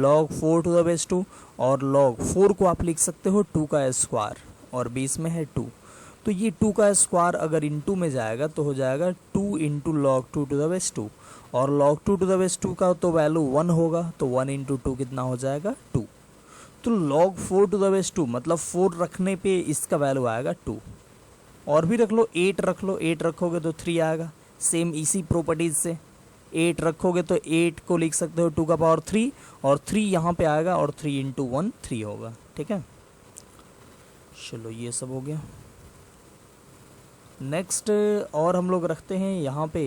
log 4 to the base 2। और log 4 को आप लिख सकते हो 2 का स्क्वायर, और बेस में है 2। तो ये 2 का स्क्वायर अगर इनटू में जाएगा तो हो जाएगा 2 into log 2 to the base 2, और log 2 टू द बेस 2 का तो वैल्यू 1 होगा, तो 1 इंटू 2 कितना हो जाएगा, 2। तो log 4 टू द बेस 2 मतलब 4 रखने पे इसका वैल्यू आएगा 2। और भी रख लो, 8 रख लो, 8 रखोगे तो 3 आएगा, सेम इसी प्रॉपर्टीज से। 8 रखोगे तो 8 को लिख सकते हो 2 का पावर 3, और 3 यहाँ पे आएगा, और 3 इंटू 1 3 होगा, ठीक है। चलो ये सब हो गया। नेक्स्ट और हम लोग रखते हैं यहाँ पे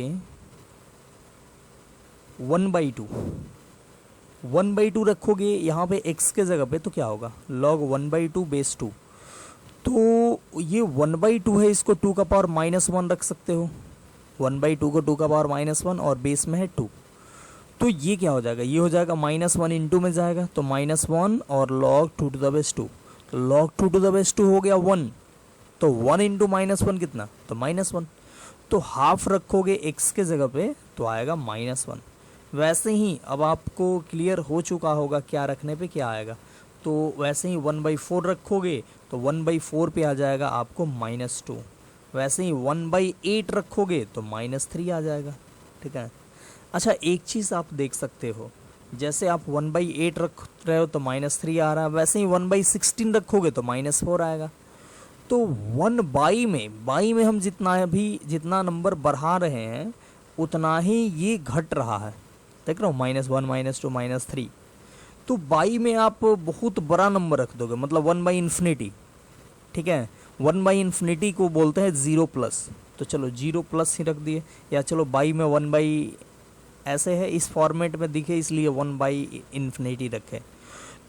1/2। 1/2 रखोगे यहाँ पे x के जगह पे तो क्या होगा, log 1/2 बेस 2। तो ये 1/2 है, इसको 2 का पावर -1 रख सकते हो। 1/2 को 2 का पावर -1 और बेस में है 2। तो ये क्या हो जाएगा, ये हो जाएगा -1 इंटू में जाएगा तो -1 और log 2 टू द बेस 2। तो log 2 टू द बेस 2 हो गया 1, तो 1 इंटू -1 कितना, तो -1। तो हाफ रखोगे x के जगह पे तो आएगा -1। वैसे ही अब आपको क्लियर हो चुका होगा क्या रखने पे क्या आएगा। तो वैसे ही 1/4 रखोगे तो 1/4 पे आ जाएगा आपको -2। वैसे ही 1/8 रखोगे तो -3 आ जाएगा, ठीक है। अच्छा एक चीज़ आप देख सकते हो, जैसे आप 1/8 रख रहे हो तो -3 आ रहा है, वैसे ही 1/16 रखोगे तो -4 आएगा। तो 1/बाई में हम जितना नंबर बढ़ा रहे हैं उतना ही ये घट रहा है। देख रहे हो, -1 -2 -3। तो बाई में आप बहुत बड़ा नंबर रख दोगे, मतलब 1/∞, ठीक है। 1/∞ को बोलते हैं 0+। तो चलो 0+ ही रख दिए, या चलो बाई में 1/ ऐसे है इस फॉर्मेट में दिखे इसलिए 1/∞ रखे।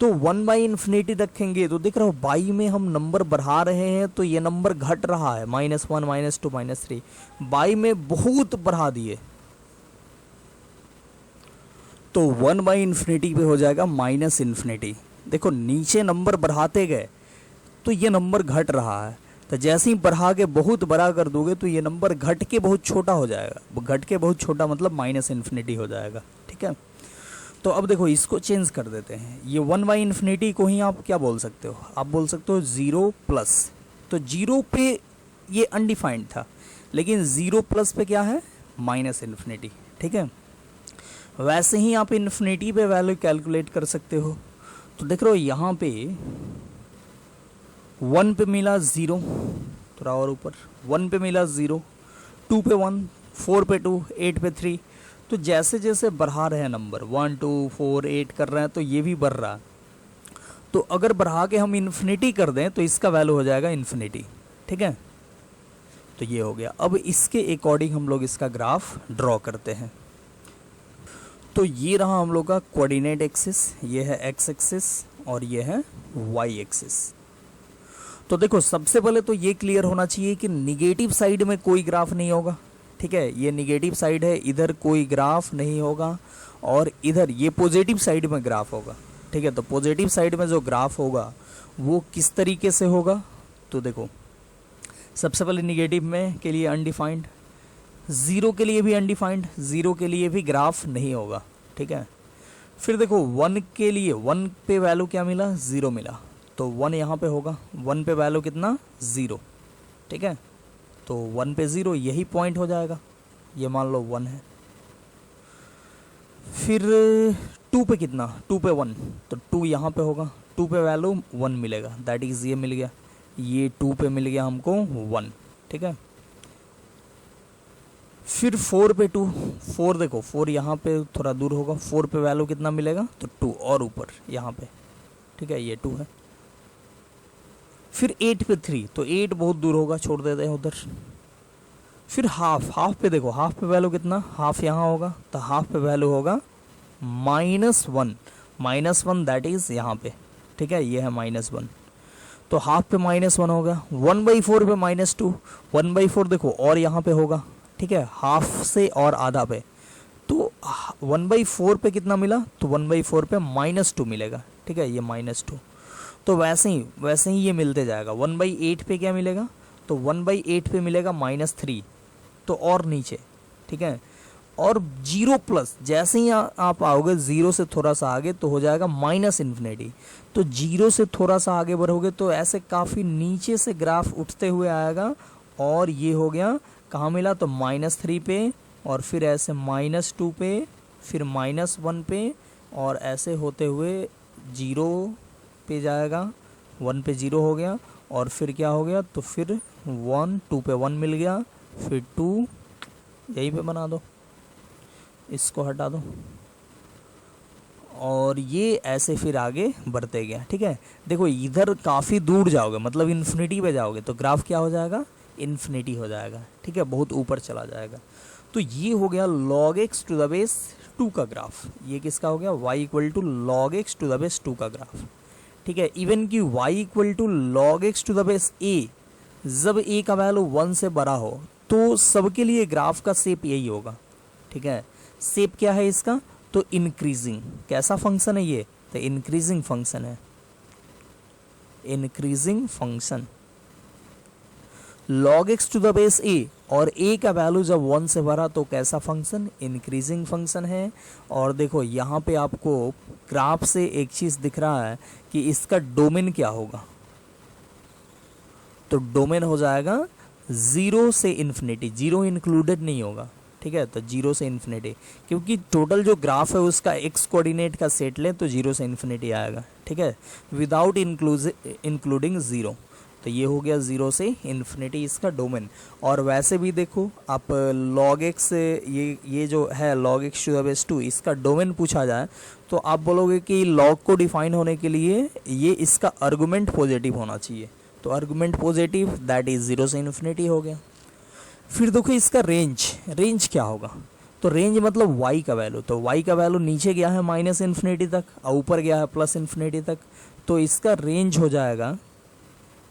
तो 1/∞ रखेंगे तो देख रहे हो बाई में हम नंबर बढ़ा रहे हैं तो ये नंबर घट रहा है, -1 -2 -3। बाई में बहुत बढ़ा दिए तो 1/∞ पे हो जाएगा -∞। देखो नीचे नंबर बढ़ाते गए तो ये नंबर घट रहा है, तो जैसे ही बढ़ा के बहुत बड़ा कर दोगे तो ये नंबर घट के बहुत छोटा हो जाएगा। घट के बहुत छोटा मतलब -∞ हो जाएगा, ठीक है। तो अब देखो इसको चेंज कर देते हैं, ये 1/∞ को ही आप क्या बोल सकते हो, आप बोल सकते हो 0+। तो 0 पे ये अनडिफाइंड था, लेकिन 0+ पे क्या है, -∞, ठीक है। वैसे ही आप इन्फिनिटी पे वैल्यू कैलकुलेट कर सकते हो। तो देख रहे हो यहाँ पे 1 पे मिला 0, थोड़ा और ऊपर 1 पे मिला 0, 2 पे 1, 4 पे 2, 8 पे 3। तो जैसे जैसे बढ़ा रहे हैं नंबर 1 2 4 8 कर रहे हैं तो ये भी बढ़ रहा है। तो अगर बढ़ा के हम इन्फिनिटी कर दें तो इसका वैल्यू हो जाएगा इन्फिनिटी। ठीक है, तो ये हो गया। अब इसके अकॉर्डिंग हम लोग इसका ग्राफ ड्रॉ करते हैं। तो ये रहा हम लोग का कोऑर्डिनेट एक्सिस, ये है एक्स एक्सिस और ये है वाई एक्सिस। तो देखो सबसे पहले तो ये क्लियर होना चाहिए कि निगेटिव साइड में कोई ग्राफ नहीं होगा। ठीक है, ये निगेटिव साइड है, इधर कोई ग्राफ नहीं होगा और इधर ये पॉजिटिव साइड में ग्राफ होगा। ठीक है, तो पॉजिटिव साइड में जो ग्राफ होगा वो किस तरीके से होगा, तो देखो सबसे पहले निगेटिव में के लिए अनडिफाइंड, ज़ीरो के लिए भी अनडिफाइंड, ज़ीरो के लिए भी ग्राफ नहीं होगा। ठीक है, फिर देखो 1 के लिए 1 पे वैल्यू क्या मिला, 0 मिला, तो 1 यहाँ पे होगा, 1 पे वैल्यू कितना 0। ठीक है, तो 1 पे 0 यही पॉइंट हो जाएगा, ये मान लो 1 है। फिर 2 पे कितना, 2 पे 1, तो 2 यहाँ पे होगा, 2 पे वैल्यू 1 मिलेगा, दैट इज़ ये मिल गया, ये 2 पे मिल गया हमको 1। ठीक है, फिर 4 पे 2, 4 देखो 4 यहाँ पे थोड़ा दूर होगा, 4 पे वैल्यू कितना मिलेगा, तो 2 और ऊपर यहाँ पे। ठीक है, ये 2 है। फिर 8 पे 3, तो 8 बहुत दूर होगा, छोड़ देते हैं उधर। फिर हाफ, हाफ पे देखो, हाफ पे वैल्यू कितना, हाफ यहाँ होगा, तो हाफ पे वैल्यू होगा -1, -1 दैट इज़ यहाँ पे। ठीक है, ये है -1, तो हाफ पे -1 होगा। 1/4 पे -2, 1/4 देखो और यहाँ पे होगा। ठीक है, हाफ से और आधा पे, तो 1/4 पे कितना मिला, तो 1/4 पे -2 मिलेगा। ठीक है, ये -2, तो वैसे ही ये मिलते जाएगा। 1/8 पे क्या मिलेगा, तो 1/8 पे मिलेगा -3, तो और नीचे। ठीक है, और 0 प्लस जैसे ही आप आओगे 0 से थोड़ा सा आगे तो हो जाएगा -∞। तो 0 से थोड़ा सा आगे बढ़ोगे तो ऐसे काफ़ी नीचे से ग्राफ उठते हुए आएगा, और ये हो गया कहाँ मिला, तो -3 पे, और फिर ऐसे -2 पे, फिर -1 पे, और ऐसे होते हुए 0 पे जाएगा, 1 पे 0 हो गया, और फिर क्या हो गया, तो फिर 1, 2 पे 1 मिल गया, फिर 2 यहीं पे बना दो, इसको हटा दो, और ये ऐसे फिर आगे बढ़ते गया। ठीक है, देखो इधर काफ़ी दूर जाओगे, मतलब इन्फिनिटी पे जाओगे, तो ग्राफ क्या हो जाएगा, इन्फिनिटी हो जाएगा। ठीक है, बहुत ऊपर चला जाएगा। तो ये हो गया log x to the base 2 का ग्राफ। ये किसका हो गया, y equal to log x to the base 2 का ग्राफ। ठीक है, इवन कि y equal to log x to the base a, जब a का वैल्यू 1 से बड़ा हो तो सबके लिए ग्राफ का शेप यही होगा। ठीक है, शेप क्या है इसका, तो इंक्रीजिंग। कैसा फंक्शन है ये, तो इंक्रीजिंग फंक्शन है, increasing function log x to the base a, और a का वैल्यू जब 1 से बढ़ा तो कैसा फंक्शन, इंक्रीजिंग फंक्शन है। और देखो यहाँ पे आपको ग्राफ से एक चीज़ दिख रहा है कि इसका डोमेन क्या होगा, तो डोमेन हो जाएगा 0 से इन्फिनिटी, 0 इंक्लूडेड नहीं होगा। ठीक है, तो 0 से इन्फिनिटी, क्योंकि टोटल जो ग्राफ है उसका x कोऑर्डिनेट का सेट लें तो 0 से इन्फिनिटी आएगा। ठीक है, विदाउट इंक्लूडिंग 0, तो ये हो गया 0 से इन्फिनिटी इसका डोमेन। और वैसे भी देखो आप log x, ये जो है log x to the base 2, इसका डोमेन पूछा जाए तो आप बोलोगे कि log को डिफाइन होने के लिए ये इसका आर्गुमेंट पॉजिटिव होना चाहिए, तो आर्गुमेंट पॉजिटिव दैट इज 0 से इन्फिनिटी हो गया। फिर देखो इसका रेंज क्या होगा, तो रेंज मतलब y का वैल्यू, तो y का वैल्यू नीचे गया है -∞ तक और ऊपर गया है +∞ तक, तो इसका रेंज हो जाएगा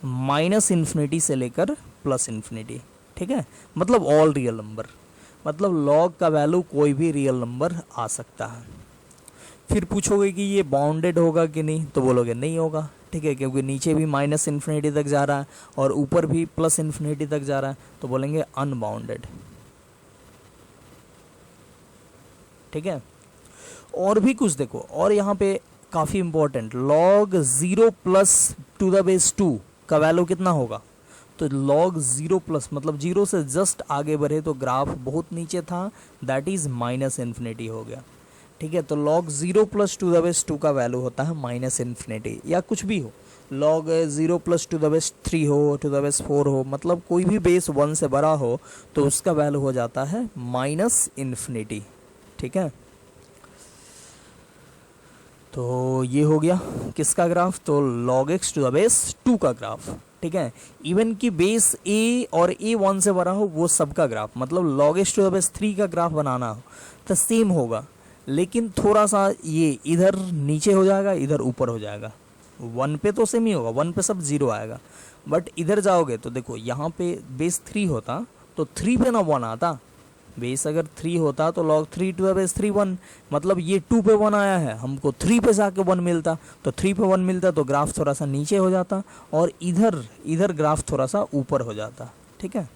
-∞ से लेकर +∞। ठीक है, मतलब ऑल रियल नंबर, मतलब log का वैल्यू कोई भी रियल नंबर आ सकता है। फिर पूछोगे कि ये बाउंडेड होगा कि नहीं, तो बोलोगे नहीं होगा। ठीक है, क्योंकि नीचे भी -∞ तक जा रहा है और ऊपर भी +∞ तक जा रहा है, तो बोलेंगे अनबाउंडेड। ठीक है, और भी कुछ देखो, और यहाँ पे काफ़ी important, log 0 plus two the base 2 का वैल्यू कितना होगा, तो log 0 प्लस मतलब 0 से जस्ट आगे बढ़े तो ग्राफ बहुत नीचे था, दैट इज -∞ हो गया। ठीक है, तो log 0 plus two the base 2 का वैल्यू होता है -∞, या कुछ भी हो, log 0 plus two the base 3 हो, टू द बेस 4 हो, मतलब कोई भी बेस 1 से बड़ा हो तो उसका वैल्यू हो जाता है -∞। ठीक है, तो ये हो गया किसका ग्राफ, तो log x to the base 2 का ग्राफ। ठीक है, इवन की बेस a और a 1 से बड़ा हो वो सबका ग्राफ, मतलब log x to the base 3 का ग्राफ बनाना हो तो सेम होगा, लेकिन थोड़ा सा ये इधर नीचे हो जाएगा, इधर ऊपर हो जाएगा। 1 पे तो सेम ही होगा, 1 पे सब 0 आएगा, बट इधर जाओगे तो देखो यहाँ पे बेस 3 होता तो 3 पे ना 1 आता, बेस अगर 3 होता तो log 3 टू द बेस 3 1, मतलब ये 2 पे 1 आया है, हमको 3 पे जाके 1 मिलता, तो 3 पे 1 मिलता तो ग्राफ थोड़ा सा नीचे हो जाता और इधर इधर ग्राफ थोड़ा सा ऊपर हो जाता। ठीक है,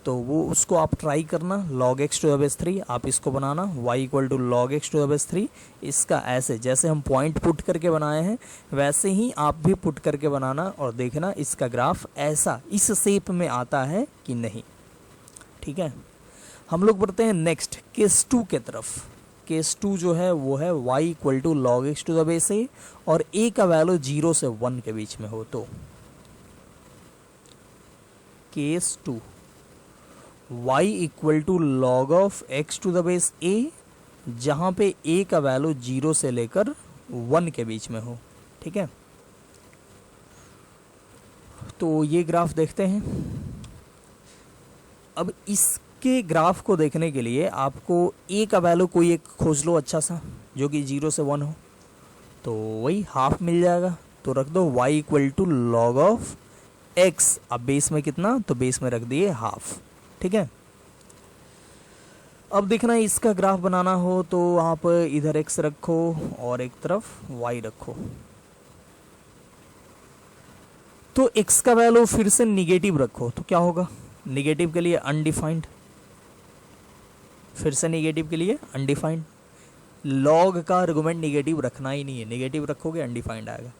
तो वो उसको आप ट्राई करना, log x to the base 3 आप इसको बनाना, y equal to log x to the base 3, इसका ऐसे जैसे हम पॉइंट पुट करके बनाए हैं वैसे ही आप भी पुट करके बनाना और देखना इसका ग्राफ ऐसा इस शेप में आता है कि नहीं। ठीक है, हम लोग बढ़ते हैं नेक्स्ट केस 2 के तरफ। केस 2 जो है वो है y equal to log x to the base a और a का वैल्यू 0 से 1 के बीच में हो। तो case 2 y equal to log of x to the base a, जहां पे a का वैल्यू 0 से लेकर 1 के बीच में हो। ठीक है, तो ये ग्राफ देखते हैं। अब इसके ग्राफ को देखने के लिए आपको a का वैल्यू कोई एक खोज लो अच्छा सा जो कि 0 से 1 हो, तो वही हाफ मिल जाएगा, तो रख दो y equal to log of x। अब बेस में कितना, तो बेस में रख दिए हाफ। ठीक है, अब देखना इसका ग्राफ बनाना हो तो आप इधर x रखो और एक तरफ y रखो, तो x का वैल्यू फिर से निगेटिव रखो, तो क्या होगा, निगेटिव के लिए अनडिफाइंड, फिर से निगेटिव के लिए अनडिफाइंड। लॉग का आर्गुमेंट निगेटिव रखना ही नहीं है, निगेटिव रखोगे अनडिफाइंड आएगा,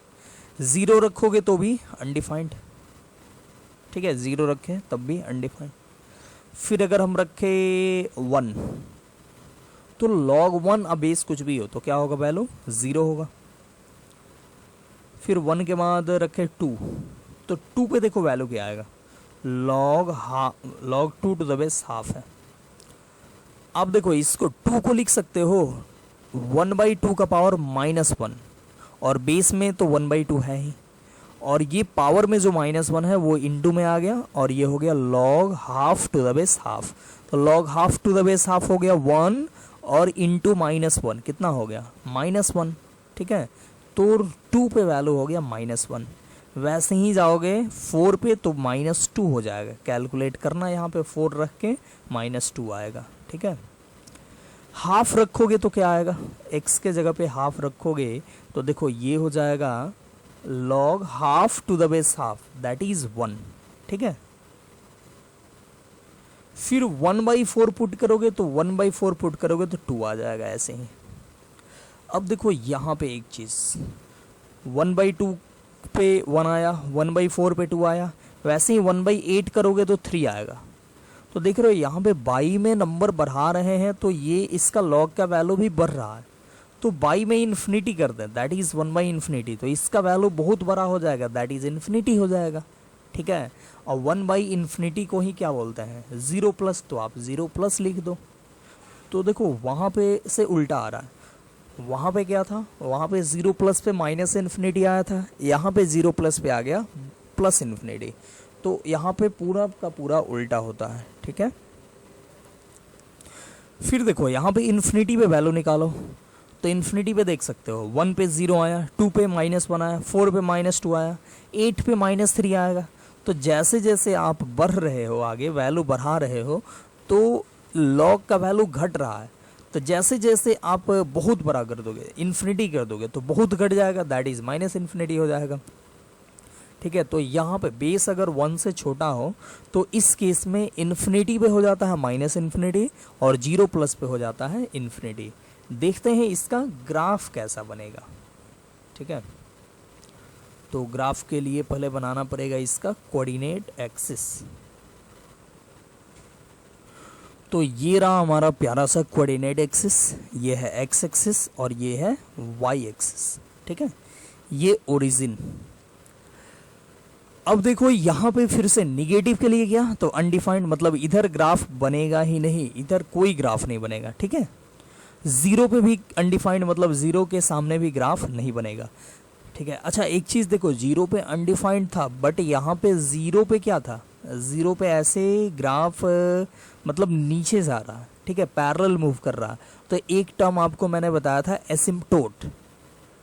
0 रखोगे तो भी अनडिफाइंड। ठीक है, 0 रखें तब भी अनडिफाइंड। फिर अगर हम रखे 1 तो log 1 अब बेस कुछ भी हो तो क्या होगा, वैल्यू 0 होगा। फिर 1 के बाद रखे 2 तो 2 पे देखो वैल्यू क्या आएगा, log 2 to the base half है। अब देखो इसको 2 को लिख सकते हो 1/2 का पावर -1 और बेस में तो 1/2 है ही, और ये पावर में जो -1 है वो इनटू में आ गया और ये हो गया log half to the base half. तो log half to the base half हो गया 1 और इनटू -1 कितना हो गया, -1। ठीक है, तो 2 पे वैल्यू हो गया -1। वैसे ही जाओगे 4 पे तो -2 हो जाएगा, कैलकुलेट करना यहाँ पे 4 रख के -2 आएगा। ठीक है, हाफ रखोगे तो क्या आएगा, x के जगह पे हाफ रखोगे तो देखो ये हो जाएगा log half to the base half that is 1। ठीक है, फिर 1/4 पुट करोगे तो 1/4 पुट करोगे तो 2 आ जाएगा ऐसे ही। अब देखो यहाँ पे एक चीज 1/2 पे 1 आया, 1/4 पे 2 आया, वैसे ही 1/8 करोगे तो 3 आएगा। तो देख रहे हो यहाँ पे बाई में नंबर बढ़ा रहे हैं तो ये इसका log का वैल्यू भी बढ़ रहा है, तो बाई में इन्फिनिटी कर दें दैट इज 1/∞, तो इसका वैल्यू बहुत बड़ा हो जाएगा दैट इज इन्फिनिटी हो जाएगा। ठीक है, और 1/∞ को ही क्या बोलते हैं, 0+, तो आप 0+ लिख दो। तो देखो वहाँ पे से उल्टा आ रहा है, वहाँ पे क्या था, वहाँ पे 0+ पे -∞ आया था, यहाँ पे 0+ पे आ गया +∞, तो यहाँ पे पूरा का पूरा उल्टा होता है। ठीक है, फिर देखो यहाँ पे इन्फिनिटी पे वैल्यू निकालो, तो इन्फिनिटी पे देख सकते हो 1 पे 0 आया, 2 पे -1 आया, 4 पे -2 आया, 8 पे -3 आएगा। तो जैसे जैसे आप बढ़ रहे हो आगे, वैल्यू बढ़ा रहे हो, तो log का वैल्यू घट रहा है, तो जैसे जैसे आप बहुत बड़ा कर दोगे, इन्फिनिटी कर दोगे तो बहुत घट जाएगा दैट इज -∞ हो जाएगा। ठीक है, तो यहाँ पे बेस अगर 1 से छोटा हो तो इस केस में इन्फिनिटी पे हो जाता है -∞ और 0+ पे हो जाता है इन्फिनिटी। देखते हैं इसका ग्राफ कैसा बनेगा। ठीक है, तो ग्राफ के लिए पहले बनाना पड़ेगा इसका कोऑर्डिनेट एक्सिस। तो ये रहा हमारा प्यारा सा कोऑर्डिनेट एक्सिस, ये है एक्स एक्सिस और ये है वाई एक्सिस। ठीक है, ये ओरिजिन। अब देखो यहाँ पे फिर से निगेटिव के लिए गया तो अनडिफाइंड, मतलब इधर ग्राफ बनेगा ही नहीं, इधर कोई ग्राफ नहीं बनेगा। ठीक है, जीरो पे भी अनडिफाइंड मतलब जीरो के सामने भी ग्राफ नहीं बनेगा, ठीक है। अच्छा एक चीज देखो, जीरो पे अनडिफाइंड था बट यहाँ पे जीरो पे क्या था, जीरो पे ऐसे ग्राफ मतलब नीचे जा रहा, ठीक है, पैरेलल मूव कर रहा। तो एक टर्म आपको मैंने बताया था एसिम्पटोट,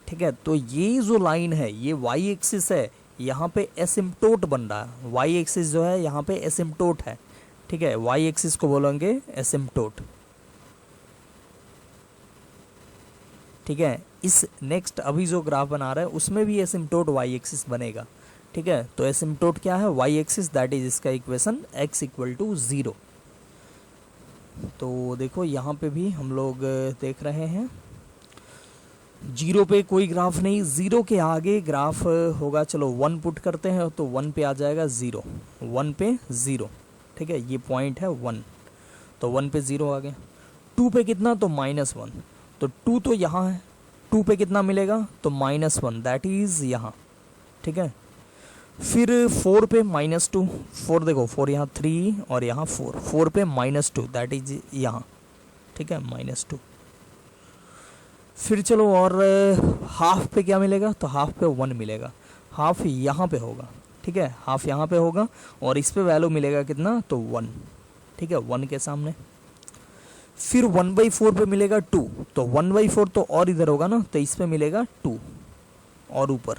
ठीक है। तो ये जो लाइन है ये वाई एक्सिस है, यहाँ पे एसिम्पटोट बन रहा है, वाई एक्सिस जो है यहाँ पे एसिम्पटोट है, ठीक है। वाई एक्सिस को बोलेंगे एसिम्पटोट, ठीक है। इस नेक्स्ट अभी जो ग्राफ बना रहा है उसमें भी एसिम्पटोट वाई एक्सिस बनेगा, ठीक है। तो एसिम्पटोट क्या है, वाई एक्सिस, दैट इज इसका इक्वेशन x इक्वल टू 0। तो देखो यहाँ पे भी हम लोग देख रहे हैं जीरो पे कोई ग्राफ नहीं, जीरो के आगे ग्राफ होगा, चलो 1 पुट करते हैं तो 1 पे आ जाएगा 0, 1 पे 0, ठीक है। ये पॉइंट है 1, तो 1 पे 0 आ गया। 2 पे कितना, तो -1, तो 2 तो यहाँ है, 2 पे कितना मिलेगा, तो -1, दैट इज यहाँ, ठीक है। फिर 4 पे -2, 4 देखो 4 यहाँ 3 और यहाँ 4, 4 पे -2 दैट इज यहाँ, ठीक है, -2। फिर चलो और हाफ पे क्या मिलेगा, तो हाफ पे 1 मिलेगा, हाफ यहाँ पे होगा, ठीक है, हाफ यहाँ पे होगा और इस पे वैल्यू मिलेगा कितना, तो 1, ठीक है, 1 के सामने। फिर 1/4 पे मिलेगा 2, तो 1/4 तो और इधर होगा ना, तो इस पे मिलेगा 2 और ऊपर।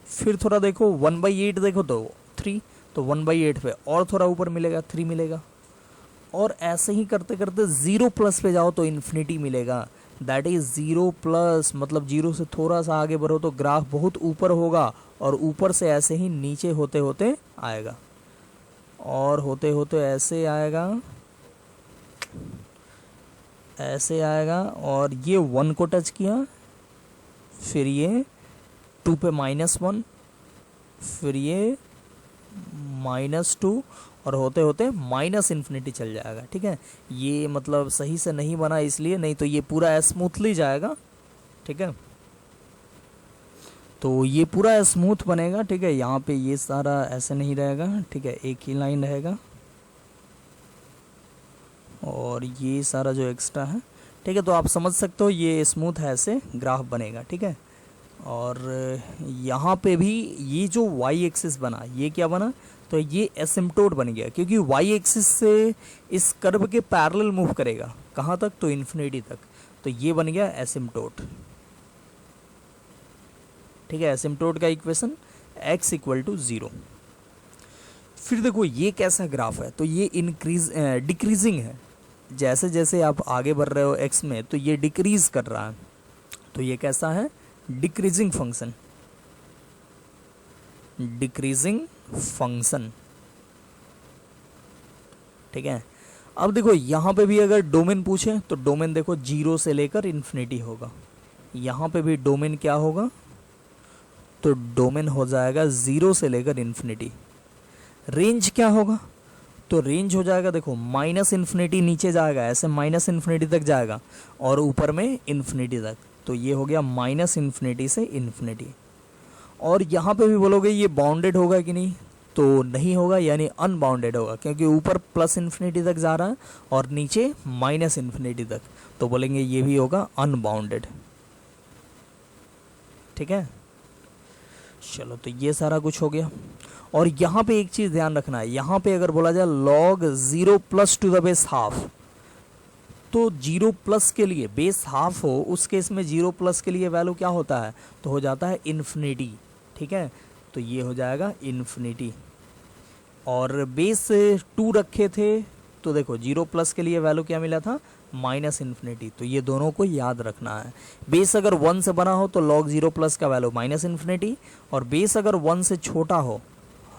फिर थोड़ा देखो 1/8 देखो तो 3, तो 1/8 पे और थोड़ा ऊपर मिलेगा 3 मिलेगा, और ऐसे ही करते करते 0 प्लस पे जाओ तो इन्फिनिटी मिलेगा, दैट इज 0 प्लस, मतलब 0 से थोड़ा सा आगे बढ़ो तो ग्राफ बहुत ऊपर होगा और ऊपर से ऐसे ही नीचे होते होते आएगा और होते होते ऐसे आएगा, ऐसे आएगा और ये 1 को टच किया, फिर ये 2 पे -1, फिर ये -2 और होते होते -इन्फिनिटी चल जाएगा, ठीक है। ये मतलब सही से नहीं बना इसलिए, नहीं तो ये पूरा स्मूथली जाएगा, ठीक है। तो ये पूरा स्मूथ बनेगा, ठीक है। यहाँ पे ये सारा ऐसे नहीं रहेगा, ठीक है, एक ही लाइन रहेगा और ये सारा जो एक्स्ट्रा है, ठीक है। तो आप समझ सकते हो ये स्मूथ है, ऐसे ग्राफ बनेगा, ठीक है। और यहाँ पे भी ये जो y एक्सिस बना, ये क्या बना, तो ये एसिम्पटोट बन गया, क्योंकि y एक्सिस से इस कर्व के पैरेलल मूव करेगा, कहाँ तक, तो इन्फिनिटी तक, तो ये बन गया एसिम्पटोट, ठीक है। एसिम्पटोट का इक्वेशन x इक्वल टू 0। फिर देखो ये कैसा ग्राफ है, तो ये डिक्रीजिंग है, जैसे जैसे आप आगे बढ़ रहे हो x में तो ये डिक्रीज कर रहा है, तो ये कैसा है, डिक्रीजिंग फंक्शन, डिक्रीजिंग फंक्शन, ठीक है। अब देखो यहाँ पे भी अगर डोमेन पूछे तो डोमेन देखो 0 से लेकर इन्फिनिटी होगा, यहाँ पे भी डोमेन क्या होगा, तो डोमेन हो जाएगा 0 से लेकर इन्फिनिटी। रेंज क्या होगा, तो रेंज हो जाएगा देखो -इन्फिनिटी नीचे जाएगा, ऐसे -इन्फिनिटी तक जाएगा और ऊपर में इन्फिनिटी तक, तो ये हो गया -इन्फिनिटी से इन्फिनिटी। और यहाँ पे भी बोलोगे ये बाउंडेड होगा कि नहीं, तो नहीं होगा, यानी अनबाउंडेड होगा, क्योंकि ऊपर +इन्फिनिटी तक जा रहा है और नीचे -इन्फिनिटी तक, तो बोलेंगे ये भी होगा अनबाउंडेड, ठीक है। चलो तो ये सारा कुछ हो गया। और यहाँ पे एक चीज़ ध्यान रखना है, यहाँ पे अगर बोला जाए log 0 + to the base half, तो 0 प्लस के लिए बेस हाफ हो, उस केस में 0 प्लस के लिए वैल्यू क्या होता है, तो हो जाता है इन्फिनिटी, ठीक है। तो ये हो जाएगा इन्फिनिटी। और बेस 2 रखे थे तो देखो 0 प्लस के लिए वैल्यू क्या मिला था, -इन्फिनिटी, तो ये दोनों को याद रखना है। बेस अगर 1 से बना हो तो log 0 प्लस का वैल्यू -इन्फिनिटी, और बेस अगर 1 से छोटा हो,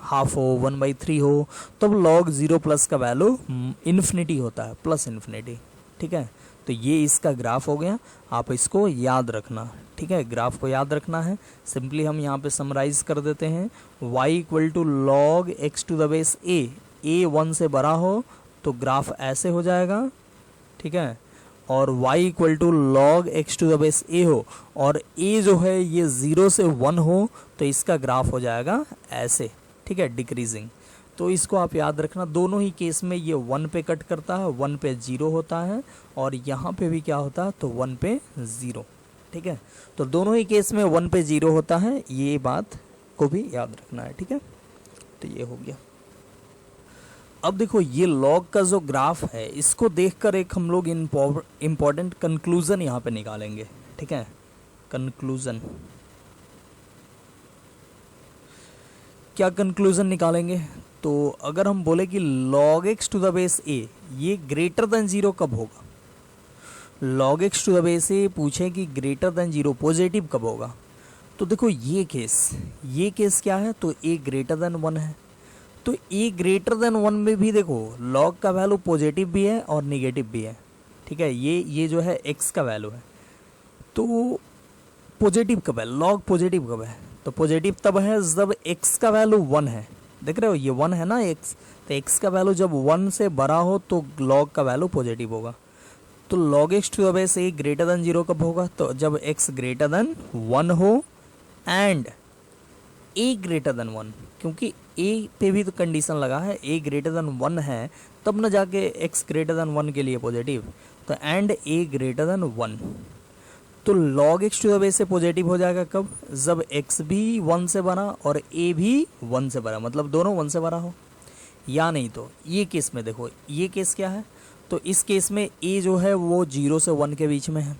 हाफ हो, 1/3 हो, तब log 0 प्लस का वैल्यू इन्फिनिटी होता है, +इन्फिनिटी, ठीक है। तो ये इसका ग्राफ हो गया, आप इसको याद रखना, ठीक है। ग्राफ को याद रखना है, सिंपली हम यहाँ पे समराइज कर देते हैं, y equal to log x to the base a 1 से बड़ा हो तो ग्राफ ऐसे हो जाएगा, ठीक है। और y equal to log x to the base a हो और a जो है ये 0 से 1 हो तो इसका ग्राफ हो जाएगा ऐसे, ठीक है, डिक्रीजिंग। तो इसको आप याद रखना, दोनों ही केस में ये 1 पे कट करता है, 1 पे 0 होता है, और यहाँ पे भी क्या होता है, तो 1 पे 0। ठीक है, तो दोनों ही केस में 1 पे 0 होता है, ये बात को भी याद रखना है। ठीक है, तो ये हो गया। अब देखो ये लॉग का जो ग्राफ है, इसको देखकर एक हम लोग इम्पोर्टेंट कंक्लूजन यहाँ पे निकालेंगे। ठीक है, कंक्लूजन, क्या कंक्लूजन निकालेंगे, तो अगर हम बोले कि log x to the base a ये ग्रेटर देन 0 कब होगा, log x to the base a पूछे कि ग्रेटर देन 0 पॉजिटिव कब होगा, तो देखो ये केस क्या है, तो a ग्रेटर देन 1 है। तो a ग्रेटर देन 1 में भी देखो log का वैल्यू पॉजिटिव भी है और निगेटिव भी है। ठीक है, ये जो है x का वैल्यू है, तो पॉजिटिव कब है, log पॉजिटिव कब है, तो पॉजिटिव तब है जब x का वैल्यू 1 है। देख रहे हो ये 1 है ना x, तो x का वैल्यू जब 1 से बड़ा हो तो log का वैल्यू पॉजिटिव होगा। तो log x to the base a greater than 0 कब होगा, तो जब x ग्रेटर देन 1 हो एंड a ग्रेटर देन 1, क्योंकि a पे भी तो कंडीशन लगा है, a ग्रेटर देन 1 है तब न जाके x ग्रेटर देन 1 के लिए पॉजिटिव, तो एंड a ग्रेटर देन 1, तो log x to the base से पॉजिटिव हो जाएगा कब, जब x भी 1 से बड़ा और a भी 1 से बड़ा, मतलब दोनों 1 से बड़ा हो। या नहीं तो ये केस में देखो, ये केस क्या है, तो इस केस में a जो है वो 0 से 1 के बीच में है,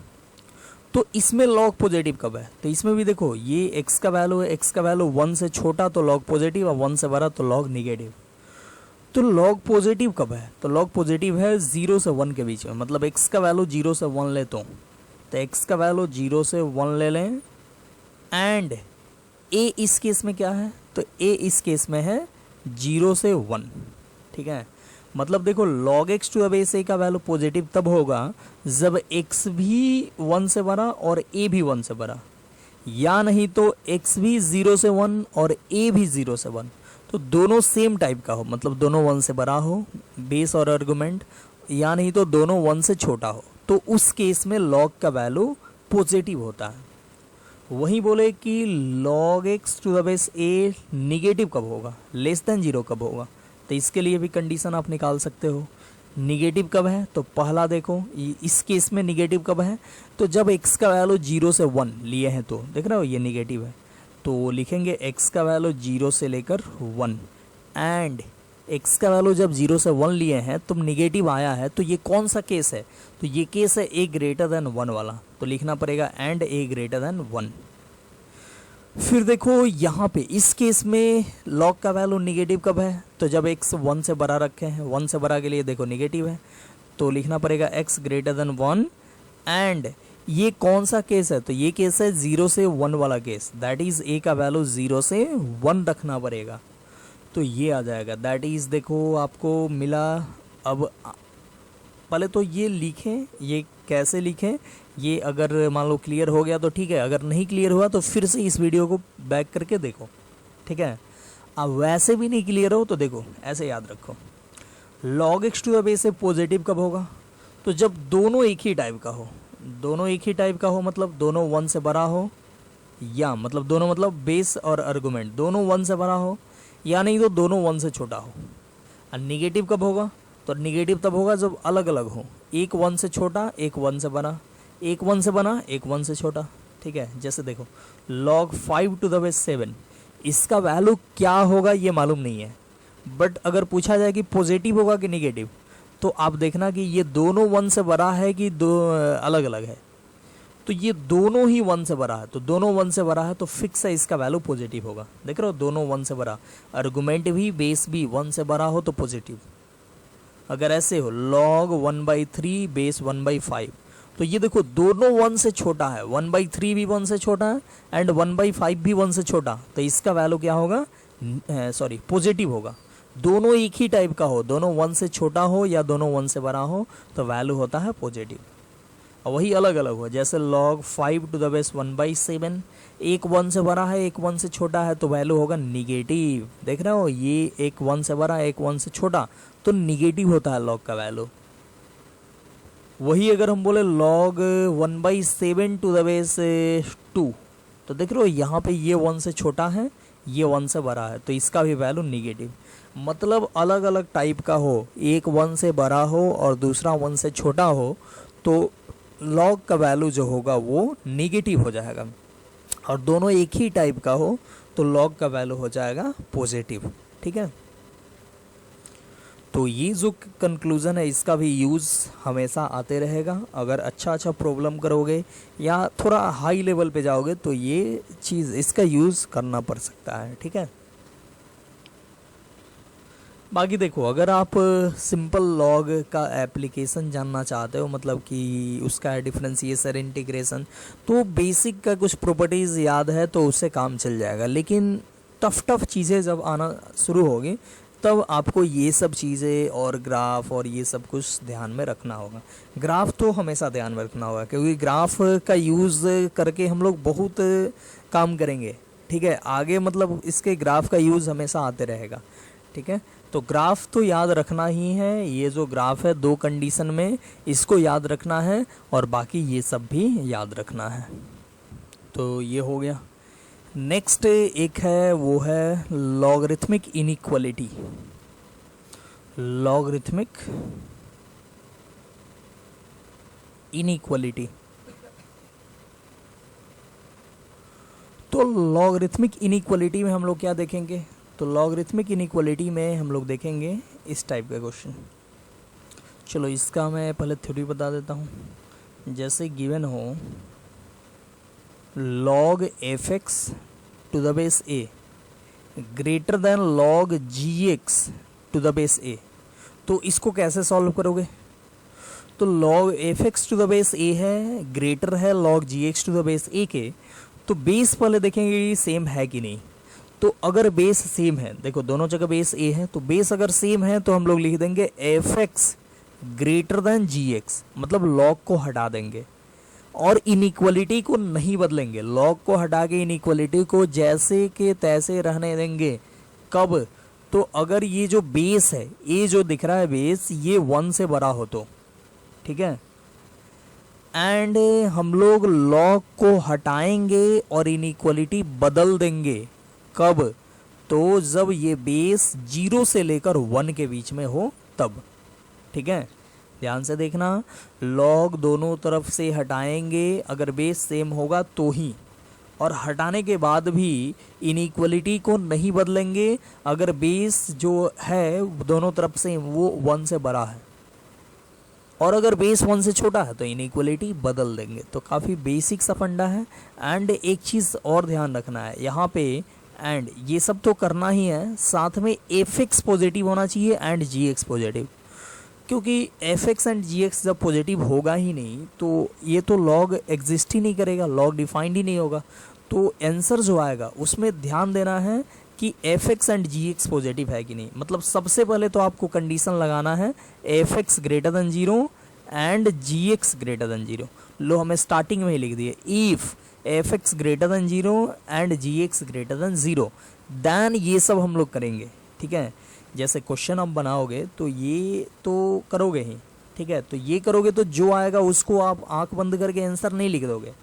तो इसमें log पॉजिटिव कब है, तो इसमें भी देखो ये x का वैल्यू है, x का वैल्यू 1 से छोटा तो log पॉजिटिव और 1 से बड़ा तो log निगेटिव। तो log पॉजिटिव कब है, तो log पॉजिटिव है 0 से 1 के बीच में, मतलब x का वैल्यू 0 से 1 ले तो x का वैल्यू 0 से 1 ले लें एंड a इस केस में क्या है, तो a इस केस में है 0 से 1। ठीक है, मतलब देखो log x to the base a का वैल्यू पॉजिटिव तब होगा जब x भी 1 से बड़ा और a भी 1 से बड़ा, या नहीं तो x भी 0 से 1 और a भी 0 से 1, तो दोनों सेम टाइप का हो, मतलब दोनों 1 से बड़ा हो बेस और आर्गुमेंट, या नहीं तो दोनों 1 से छोटा हो, तो उस केस में log का वैल्यू पॉजिटिव होता है। वही बोले कि log x to the base a negative कब होगा, लेस देन 0 कब होगा, तो इसके लिए भी कंडीशन आप निकाल सकते हो। निगेटिव कब है, तो पहला देखो इस केस में निगेटिव कब है, तो जब x का वैल्यू 0 से 1 लिए हैं, तो देख रहे हो ये निगेटिव है, तो लिखेंगे x का वैल्यू 0 से लेकर 1 एंड x का वैल्यू जब 0 से 1 लिए हैं तो निगेटिव आया है, तो ये कौन सा केस है, तो ये केस है a ग्रेटर देन 1 वाला, तो लिखना पड़ेगा एंड a ग्रेटर देन 1। फिर देखो यहाँ पे इस केस में log का वैल्यू निगेटिव कब है, तो जब x 1 से बड़ा रखे हैं, 1 से बड़ा के लिए देखो निगेटिव है, तो लिखना पड़ेगा x ग्रेटर देन 1 एंड ये कौन सा केस है, तो ये केस है 0 से 1 वाला केस, दैट इज a का वैल्यू 0 से 1 रखना पड़ेगा, तो ये आ जाएगा, दैट इज देखो आपको मिला। अब पहले तो ये लिखें, ये कैसे लिखें, ये अगर मान लो क्लियर हो गया तो ठीक है, अगर नहीं क्लियर हुआ तो फिर से इस वीडियो को बैक करके देखो। ठीक है, अब वैसे भी नहीं क्लियर हो तो देखो ऐसे याद रखो, log x to the base से पॉजिटिव कब होगा, तो जब दोनों एक ही टाइप का हो, दोनों एक ही टाइप का हो मतलब दोनों 1 से बड़ा हो, या मतलब दोनों मतलब बेस और आर्गुमेंट दोनों 1 से बड़ा हो, या नहीं तो दोनों 1 से छोटा हो। और निगेटिव कब होगा, तो निगेटिव तब होगा जब अलग अलग हो, एक 1 से छोटा एक 1 से बड़ा, एक 1 से बड़ा एक 1 से छोटा। ठीक है, जैसे देखो log 5 टू द बेस 7, इसका वैल्यू क्या होगा ये मालूम नहीं है, बट अगर पूछा जाए कि पॉजिटिव होगा कि निगेटिव, तो आप देखना कि ये दोनों 1 से बड़ा है कि दो अलग अलग है, तो ये दोनों ही 1 से बड़ा है, तो दोनों 1 से बड़ा है तो फिक्स है इसका वैल्यू पॉजिटिव होगा। देख रहे हो दोनों 1 से बड़ा, आर्गुमेंट भी बेस भी 1 से बड़ा हो तो पॉजिटिव। अगर ऐसे हो log 1/3 बेस 1/5, तो ये देखो दोनों 1 से छोटा है, 1/3 भी 1 से छोटा है एंड 1/5 भी 1 से छोटा, तो इसका वैल्यू क्या होगा, सॉरी पॉजिटिव होगा। दोनों एक ही टाइप का हो, दोनों 1 से छोटा हो या दोनों 1 से बड़ा हो तो वैल्यू होता है पॉजिटिव। और वही अलग अलग हो, जैसे log 5 टू द बेस 1/7, एक 1 से बड़ा है एक 1 से छोटा है तो वैल्यू होगा निगेटिव। देख रहे हो ये एक 1 से बड़ा एक 1 से छोटा तो निगेटिव होता है log का वैल्यू। वही अगर हम बोले log 1/7 टू द बेस 2, तो देख रहे हो यहाँ पे ये 1 से छोटा है, ये 1 से बड़ा है तो इसका भी वैल्यू निगेटिव। मतलब अलग अलग टाइप का हो, एक 1 से बड़ा हो और दूसरा 1 से छोटा हो, तो लॉग का वैल्यू जो होगा वो निगेटिव हो जाएगा। और दोनों एक ही टाइप का हो तो लॉग का वैल्यू हो जाएगा पॉजिटिव। ठीक है, तो ये जो कंक्लूज़न है इसका भी यूज़ हमेशा आते रहेगा। अगर अच्छा प्रॉब्लम करोगे या थोड़ा हाई लेवल पे जाओगे तो ये चीज़ इसका यूज़ करना पड़ सकता है। ठीक है, बाकी देखो अगर आप सिंपल लॉग का एप्लीकेशन जानना चाहते हो, मतलब कि उसका डिफरेंशिएशन इंटीग्रेशन, तो बेसिक का कुछ प्रॉपर्टीज़ याद है तो उससे काम चल जाएगा। लेकिन टफ चीज़ें जब आना शुरू होगी तब आपको ये सब चीज़ें और ग्राफ और ये सब कुछ ध्यान में रखना होगा। ग्राफ तो हमेशा ध्यान में रखना होगा क्योंकि ग्राफ का यूज़ करके हम लोग बहुत काम करेंगे। ठीक है, आगे मतलब इसके ग्राफ का यूज़ हमेशा आते रहेगा। ठीक है, तो ग्राफ तो याद रखना ही है। ये जो ग्राफ है 2 कंडीशन में इसको याद रखना है और बाकी ये सब भी याद रखना है। तो ये हो गया। नेक्स्ट एक है वो है लॉगरिथमिक इनइक्वालिटी। लॉगरिथमिक इनइक्वालिटी, तो लॉगरिथमिक इनइक्वालिटी में हम लोग क्या देखेंगे? तो लॉगरिथमिक इनइक्वालिटी में हम लोग देखेंगे इस टाइप का क्वेश्चन। चलो इसका मैं पहले थ्योरी बता देता हूँ। जैसे गिवन हो log fx to the base a greater then log gx to the base a, तो इसको कैसे सॉल्व करोगे? तो log fx to the base a है, ग्रेटर है log gx to the base a के, तो बेस पहले देखेंगे कि सेम है कि नहीं। तो अगर बेस सेम है, देखो दोनों जगह बेस a है, तो बेस अगर सेम है तो हम लोग लिख देंगे fx ग्रेटर देन gx, मतलब log को हटा देंगे और इनइक्वालिटी को नहीं बदलेंगे। लॉग को हटा के इनइक्वालिटी को जैसे के तैसे रहने देंगे। कब? तो अगर ये जो बेस है, ये जो दिख रहा है बेस, ये 1 से बड़ा हो तो। ठीक है, एंड हम लोग लॉग को हटाएंगे और इनइक्वालिटी बदल देंगे। कब? तो जब ये बेस 0 से लेकर 1 के बीच में हो तब। ठीक है, ध्यान से देखना, लॉग दोनों तरफ से हटाएंगे अगर बेस सेम होगा तो ही, और हटाने के बाद भी इनइक्वालिटी को नहीं बदलेंगे अगर बेस जो है दोनों तरफ से वो 1 से बड़ा है, और अगर बेस 1 से छोटा है तो इनइक्वालिटी बदल देंगे। तो काफ़ी बेसिक सा फंडा है। एंड एक चीज़ और ध्यान रखना है यहाँ पे, एंड ये सब तो करना ही है, साथ में एफ एक्स पॉजिटिव होना चाहिए एंड जी एक्स पॉजिटिव, क्योंकि F X and G X जब पॉजिटिव होगा ही नहीं तो ये तो लॉग एग्जिस्ट ही नहीं करेगा, लॉग डिफाइंड ही नहीं होगा। तो आंसर जो आएगा उसमें ध्यान देना है कि F X and G X positive है कि नहीं। मतलब सबसे पहले तो आपको कंडीशन लगाना है F X greater than 0 and G X greater than 0। लो हमें स्टार्टिंग में ही लिख दिए, if F X greater than 0 and G X greater than 0, then ये सब हम लोग करेंगे। ठीक है, जैसे क्वेश्चन आप बनाओगे तो ये तो करोगे ही। ठीक है, तो ये करोगे तो जो आएगा उसको आप आंख बंद करके आंसर नहीं लिख दोगे,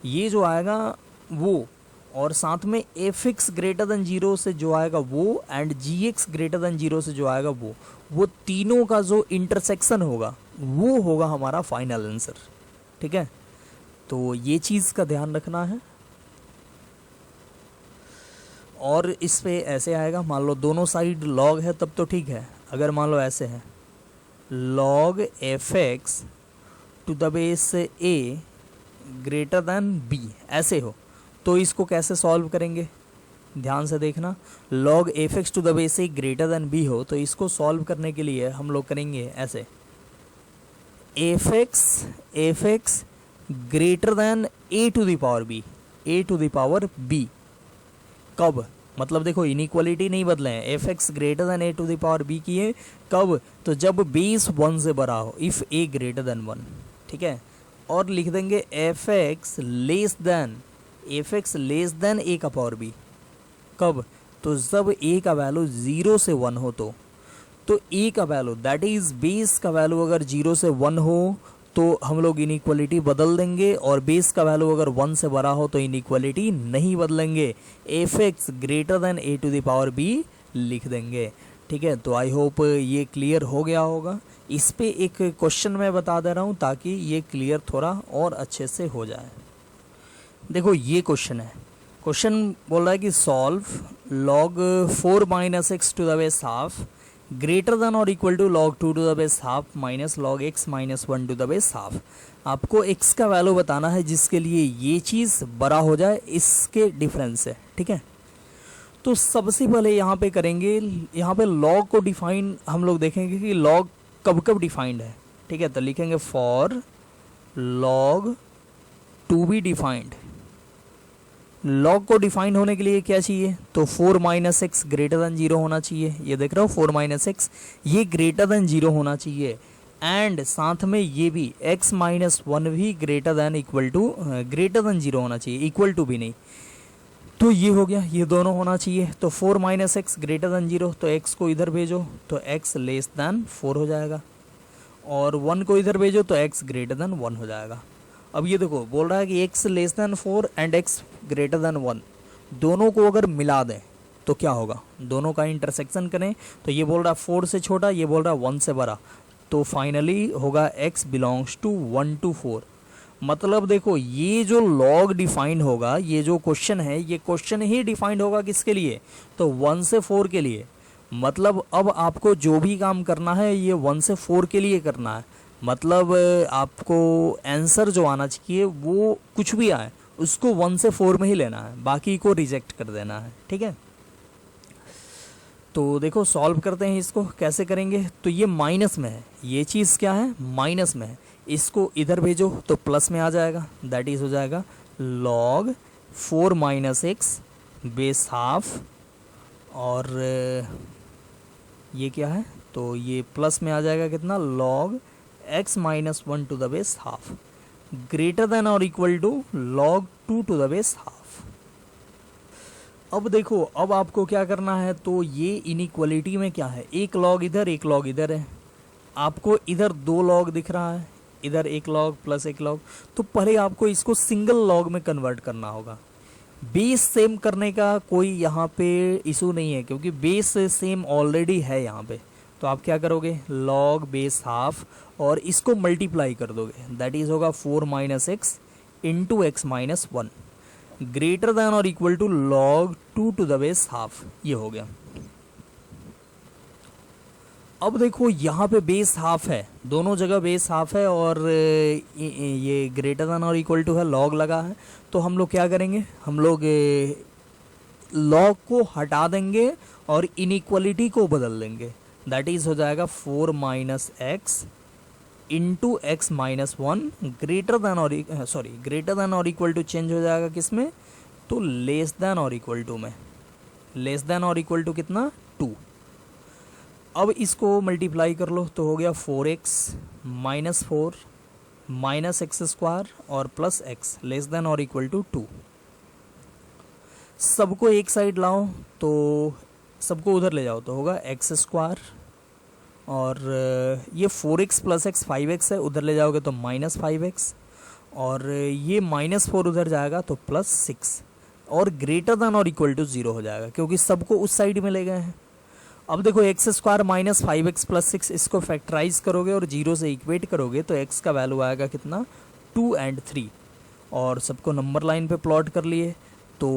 ये जो आएगा वो, और साथ में एफ एक्स ग्रेटर देन 0 से जो आएगा वो and G X greater than 0 से जो आएगा वो तीनों का जो इंटरसेक्शन होगा वो होगा हमारा फाइनल आंसर। ठीक है, तो ये चीज़ का ध्यान रखना है। और इस पे ऐसे आएगा, मान लो दोनों साइड लॉग है तब तो ठीक है। अगर मान लो ऐसे है log F X to the base A greater than B, ऐसे हो तो इसको कैसे सॉल्व करेंगे? ध्यान से देखना, log F X to the base A greater than B हो तो इसको सॉल्व करने के लिए हम लोग करेंगे ऐसे, F X greater than A to the power B, A to the power B. कब? मतलब देखो इनइक्वालिटी नहीं बदले हैं, F X greater than A to the power B किए। कब? तो जब बेस 1 से बड़ा हो, इफ ए ग्रेटर देन 1। ठीक है, और लिख देंगे एफ एक्स लेस देन ए का पावर बी। कब? तो जब ए का वैल्यू 0 से 1 हो तो ए का वैल्यू दैट इज बेस का वैल्यू अगर 0 से 1 हो तो हम लोग इनइक्वालिटी बदल देंगे, और बेस का वैल्यू अगर 1 से बड़ा हो तो इनइक्वालिटी नहीं बदलेंगे, F X greater than A to the power B लिख देंगे। ठीक है, तो आई होप ये क्लियर हो गया होगा। इस पे एक क्वेश्चन मैं बता दे रहा हूँ ताकि ये क्लियर थोड़ा और अच्छे से हो जाए। देखो ये क्वेश्चन है, क्वेश्चन बोल रहा है कि solve log 4 minus X to the base half greater than और equal to log 2 to the base half minus log x minus 1 to the base half. आपको x का वैल्यू बताना है जिसके लिए ये चीज़ बड़ा हो जाए इसके डिफरेंस से। ठीक है, तो सबसे पहले यहाँ पे करेंगे, यहाँ पे log को डिफाइन हम लोग देखेंगे कि log कब कब डिफाइंड है। ठीक है, तो लिखेंगे for log to B defined. log को डिफाइन होने के लिए क्या चाहिए, तो 4 माइनस एक्स ग्रेटर देन 0 होना चाहिए। ये देख रहे हो 4 माइनस एक्स, ये ग्रेटर देन 0 होना चाहिए, एंड साथ में ये भी x माइनस 1 भी greater than equal to greater than 0 होना चाहिए, इक्वल टू भी नहीं। तो ये हो गया, ये दोनों होना चाहिए। तो 4 माइनस एक्स ग्रेटर देन 0, तो x को इधर भेजो तो x लेस देन 4 हो जाएगा, और 1 को इधर भेजो तो x ग्रेटर देन 1 हो जाएगा। अब ये देखो बोल रहा है कि x less than 4 and x greater than 1, दोनों को अगर मिला दें तो क्या होगा, दोनों का इंटरसेक्शन करें तो ये बोल रहा है 4 से छोटा, ये बोल रहा है 1 से बड़ा, तो फाइनली होगा x बिलोंग्स टू 1 to 4। मतलब देखो ये जो log डिफाइंड होगा, ये जो क्वेश्चन है ये क्वेश्चन ही डिफाइंड होगा किसके लिए, तो 1 से 4 के लिए। मतलब अब आपको जो भी काम करना है ये 1 से 4 के लिए करना है। मतलब आपको आंसर जो आना चाहिए वो कुछ भी आए उसको 1 से 4 में ही लेना है, बाकी को रिजेक्ट कर देना है। ठीक है, तो देखो सॉल्व करते हैं इसको, कैसे करेंगे, तो ये माइनस में है, ये चीज़ क्या है माइनस में है, इसको इधर भेजो तो प्लस में आ जाएगा, दैट इज हो जाएगा log 4 minus x base half, और ये क्या है, तो ये प्लस में आ जाएगा कितना log x minus 1 to the base half greater than और equal to log 2 to the base half. अब देखो अब आपको क्या करना है, तो ये इनइक्वालिटी में क्या है, एक log इधर एक log इधर है, आपको इधर 2 log दिख रहा है, इधर एक log प्लस एक log, तो पहले आपको इसको सिंगल log में कन्वर्ट करना होगा। बेस सेम करने का कोई यहाँ पे इशू नहीं है क्योंकि बेस सेम ऑलरेडी है यहाँ पे, तो आप क्या करोगे log बेस हाफ और इसको मल्टीप्लाई कर दोगे, दैट इज होगा 4 minus x into x minus 1 greater than और equal to log 2 to the base half. ये हो गया। अब देखो यहाँ पे बेस हाफ है, दोनों जगह बेस हाफ है, और ये ग्रेटर देन और इक्वल टू है, log लगा है, तो हम लोग क्या करेंगे, हम लोग log को हटा देंगे और इनइक्वालिटी को बदल देंगे, दैट इज हो जाएगा 4 minus x into x minus 1 greater than और ग्रेटर देन और इक्वल टू चेंज हो जाएगा किस में, तो लेस देन और इक्वल टू में, लेस देन और इक्वल टू कितना 2। अब इसको मल्टीप्लाई कर लो तो हो गया 4x minus 4 minus x square और प्लस एक्स लेस देन और इक्वल टू 2। सबको एक साइड लाओ तो सबको उधर ले जाओ तो होगा एक्स स्क्वायर, और ये 4x प्लस एक्स 5x है, उधर ले जाओगे तो माइनस 5x, और ये माइनस 4 उधर जाएगा तो प्लस 6, और ग्रेटर देन और इक्वल टू 0 हो जाएगा क्योंकि सबको उस साइड में ले गए हैं। अब देखो x square minus 5x plus 6, इसको फैक्टराइज करोगे और 0 से इक्वेट करोगे तो x का वैल्यू आएगा कितना 2 and 3, और सबको नंबर लाइन पे प्लॉट कर लिए तो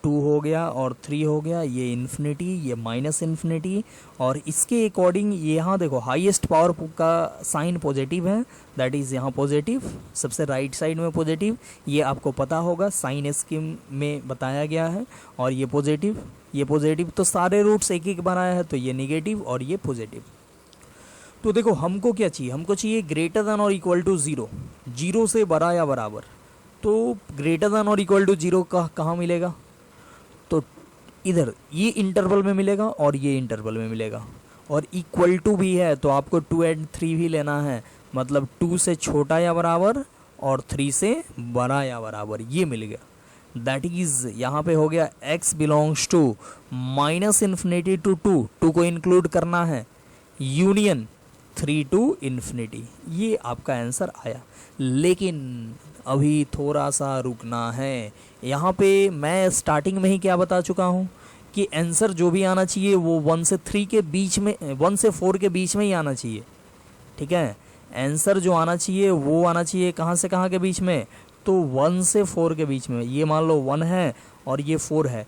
2 हो गया और 3 हो गया, ये इन्फिनिटी ये माइनस इन्फिनिटी, और इसके अकॉर्डिंग यहाँ देखो हाईएस्ट पावर का साइन पॉजिटिव है, दैट इज़ यहाँ पॉजिटिव, सबसे राइट साइड में पॉजिटिव, ये आपको पता होगा साइन स्कीम में बताया गया है, और ये पॉजिटिव तो सारे रूट्स एक एक बनाया है, तो ये निगेटिव और ये पॉजिटिव। तो देखो हमको क्या चाहिए, हमको चाहिए ग्रेटर देन और इक्वल टू 0, 0 से बड़ा या बराबर, तो ग्रेटर देन और इक्वल टू 0 का कहाँ मिलेगा, तो इधर ये इंटरवल में मिलेगा और ये इंटरवल में मिलेगा, और इक्वल टू भी है तो आपको 2 and 3 भी लेना है, मतलब 2 से छोटा या बराबर और 3 से बड़ा या बराबर, ये मिल गया। दैट इज यहाँ पे हो गया x belongs to minus infinity to 2 को इंक्लूड करना है, यूनियन 3 टू इन्फिनिटी, ये आपका आंसर आया। लेकिन अभी थोड़ा सा रुकना है। यहाँ पे मैं स्टार्टिंग में ही क्या बता चुका हूँ कि आंसर जो भी आना चाहिए वो 1 से 3 के बीच में, 1 से 4 के बीच में ही आना चाहिए। ठीक है, आंसर जो आना चाहिए वो आना चाहिए कहाँ से कहाँ के बीच में, तो 1 से 4 के बीच में। ये मान लो 1 है और ये 4 है,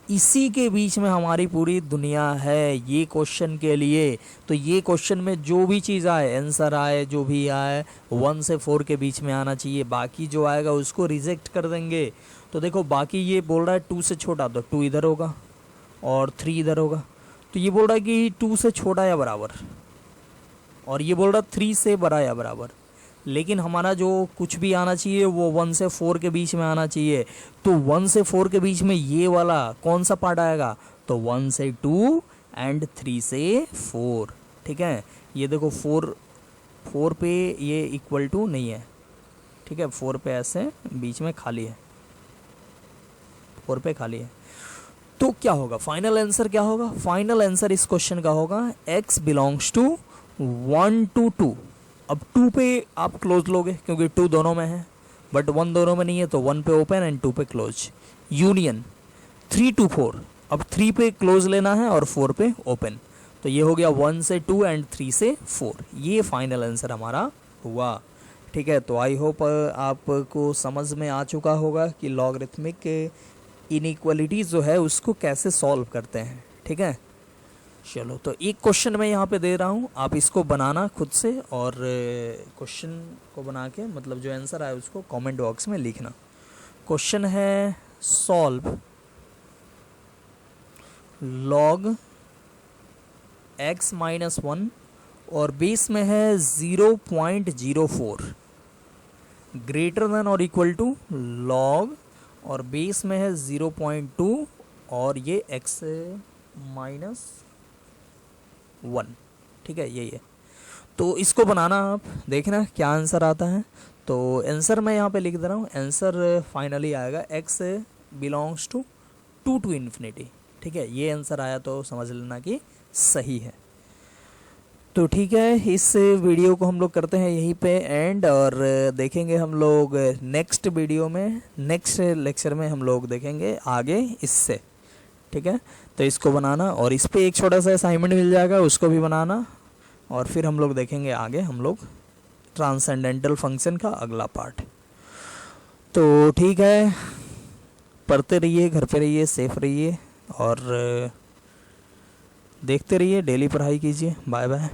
इसी के बीच में हमारी पूरी दुनिया है ये क्वेश्चन के लिए। तो ये क्वेश्चन में जो भी चीज़ आए, आंसर आए, जो भी आए, 1 से 4 के बीच में आना चाहिए। बाकी जो आएगा उसको रिजेक्ट कर देंगे। तो देखो बाकी ये बोल रहा है 2 से छोटा, तो 2 इधर होगा और 3 इधर होगा। तो ये बोल रहा है कि 2 से छोटा या बराबर, और ये बोल रहा है 3 से बड़ा या बराबर। लेकिन हमारा जो कुछ भी आना चाहिए वो 1 से 4 के बीच में आना चाहिए। तो 1 से 4 के बीच में ये वाला कौन सा पार्ट आएगा, तो 1 से 2 एंड 3 से 4। ठीक है, ये देखो 4 पे ये इक्वल टू नहीं है। ठीक है, 4 पे ऐसे बीच में खाली है, 4 पे खाली है। तो क्या होगा, फाइनल आंसर क्या होगा, फाइनल आंसर इस क्वेश्चन का होगा x बिलोंग्स टू 1 to 2। अब 2 पे आप क्लोज लोगे क्योंकि 2 दोनों में है, बट 1 दोनों में नहीं है, तो 1 पे ओपन एंड 2 पे क्लोज। यूनियन 3 to 4, अब 3 पे क्लोज लेना है और 4 पे ओपन। तो ये हो गया 1 से 2 एंड 3 से 4। ये फाइनल आंसर हमारा हुआ। ठीक है, तो आई होप आपको समझ में आ चुका होगा कि लॉगरिथमिक इनइक्वालिटीज़ जो है उसको कैसे सॉल्व करते हैं। ठीक है, चलो तो एक क्वेश्चन मैं यहाँ पे दे रहा हूँ, आप इसको बनाना खुद से, और क्वेश्चन को बना के मतलब जो आंसर आए उसको कमेंट बॉक्स में लिखना। क्वेश्चन है सॉल्व लॉग x माइनस 1 और बेस में है 0.04 ग्रेटर देन और इक्वल टू लॉग, और बेस में है 0.2 और ये x माइनस 1। ठीक है, यही है। तो इसको बनाना, आप देखना क्या आंसर आता है। तो आंसर मैं यहाँ पे लिख दे रहा हूँ, आंसर फाइनली आएगा x belongs to 2 to infinity. ठीक है, ये आंसर आया तो समझ लेना कि सही है। तो ठीक है, इस वीडियो को हम लोग करते हैं यहीं पे एंड, और देखेंगे हम लोग नेक्स्ट वीडियो में, नेक्स्ट लेक्चर में हम लोग देखेंगे आगे इससे। ठीक है, तो इसको बनाना और इस पे एक छोटा सा असाइनमेंट मिल जाएगा, उसको भी बनाना, और फिर हम लोग देखेंगे आगे हम लोग ट्रांसेंडेंटल फंक्शन का अगला पार्ट। तो ठीक है, पढ़ते रहिए, घर पे रहिए, सेफ रहिए और देखते रहिए, डेली पढ़ाई कीजिए। Bye bye.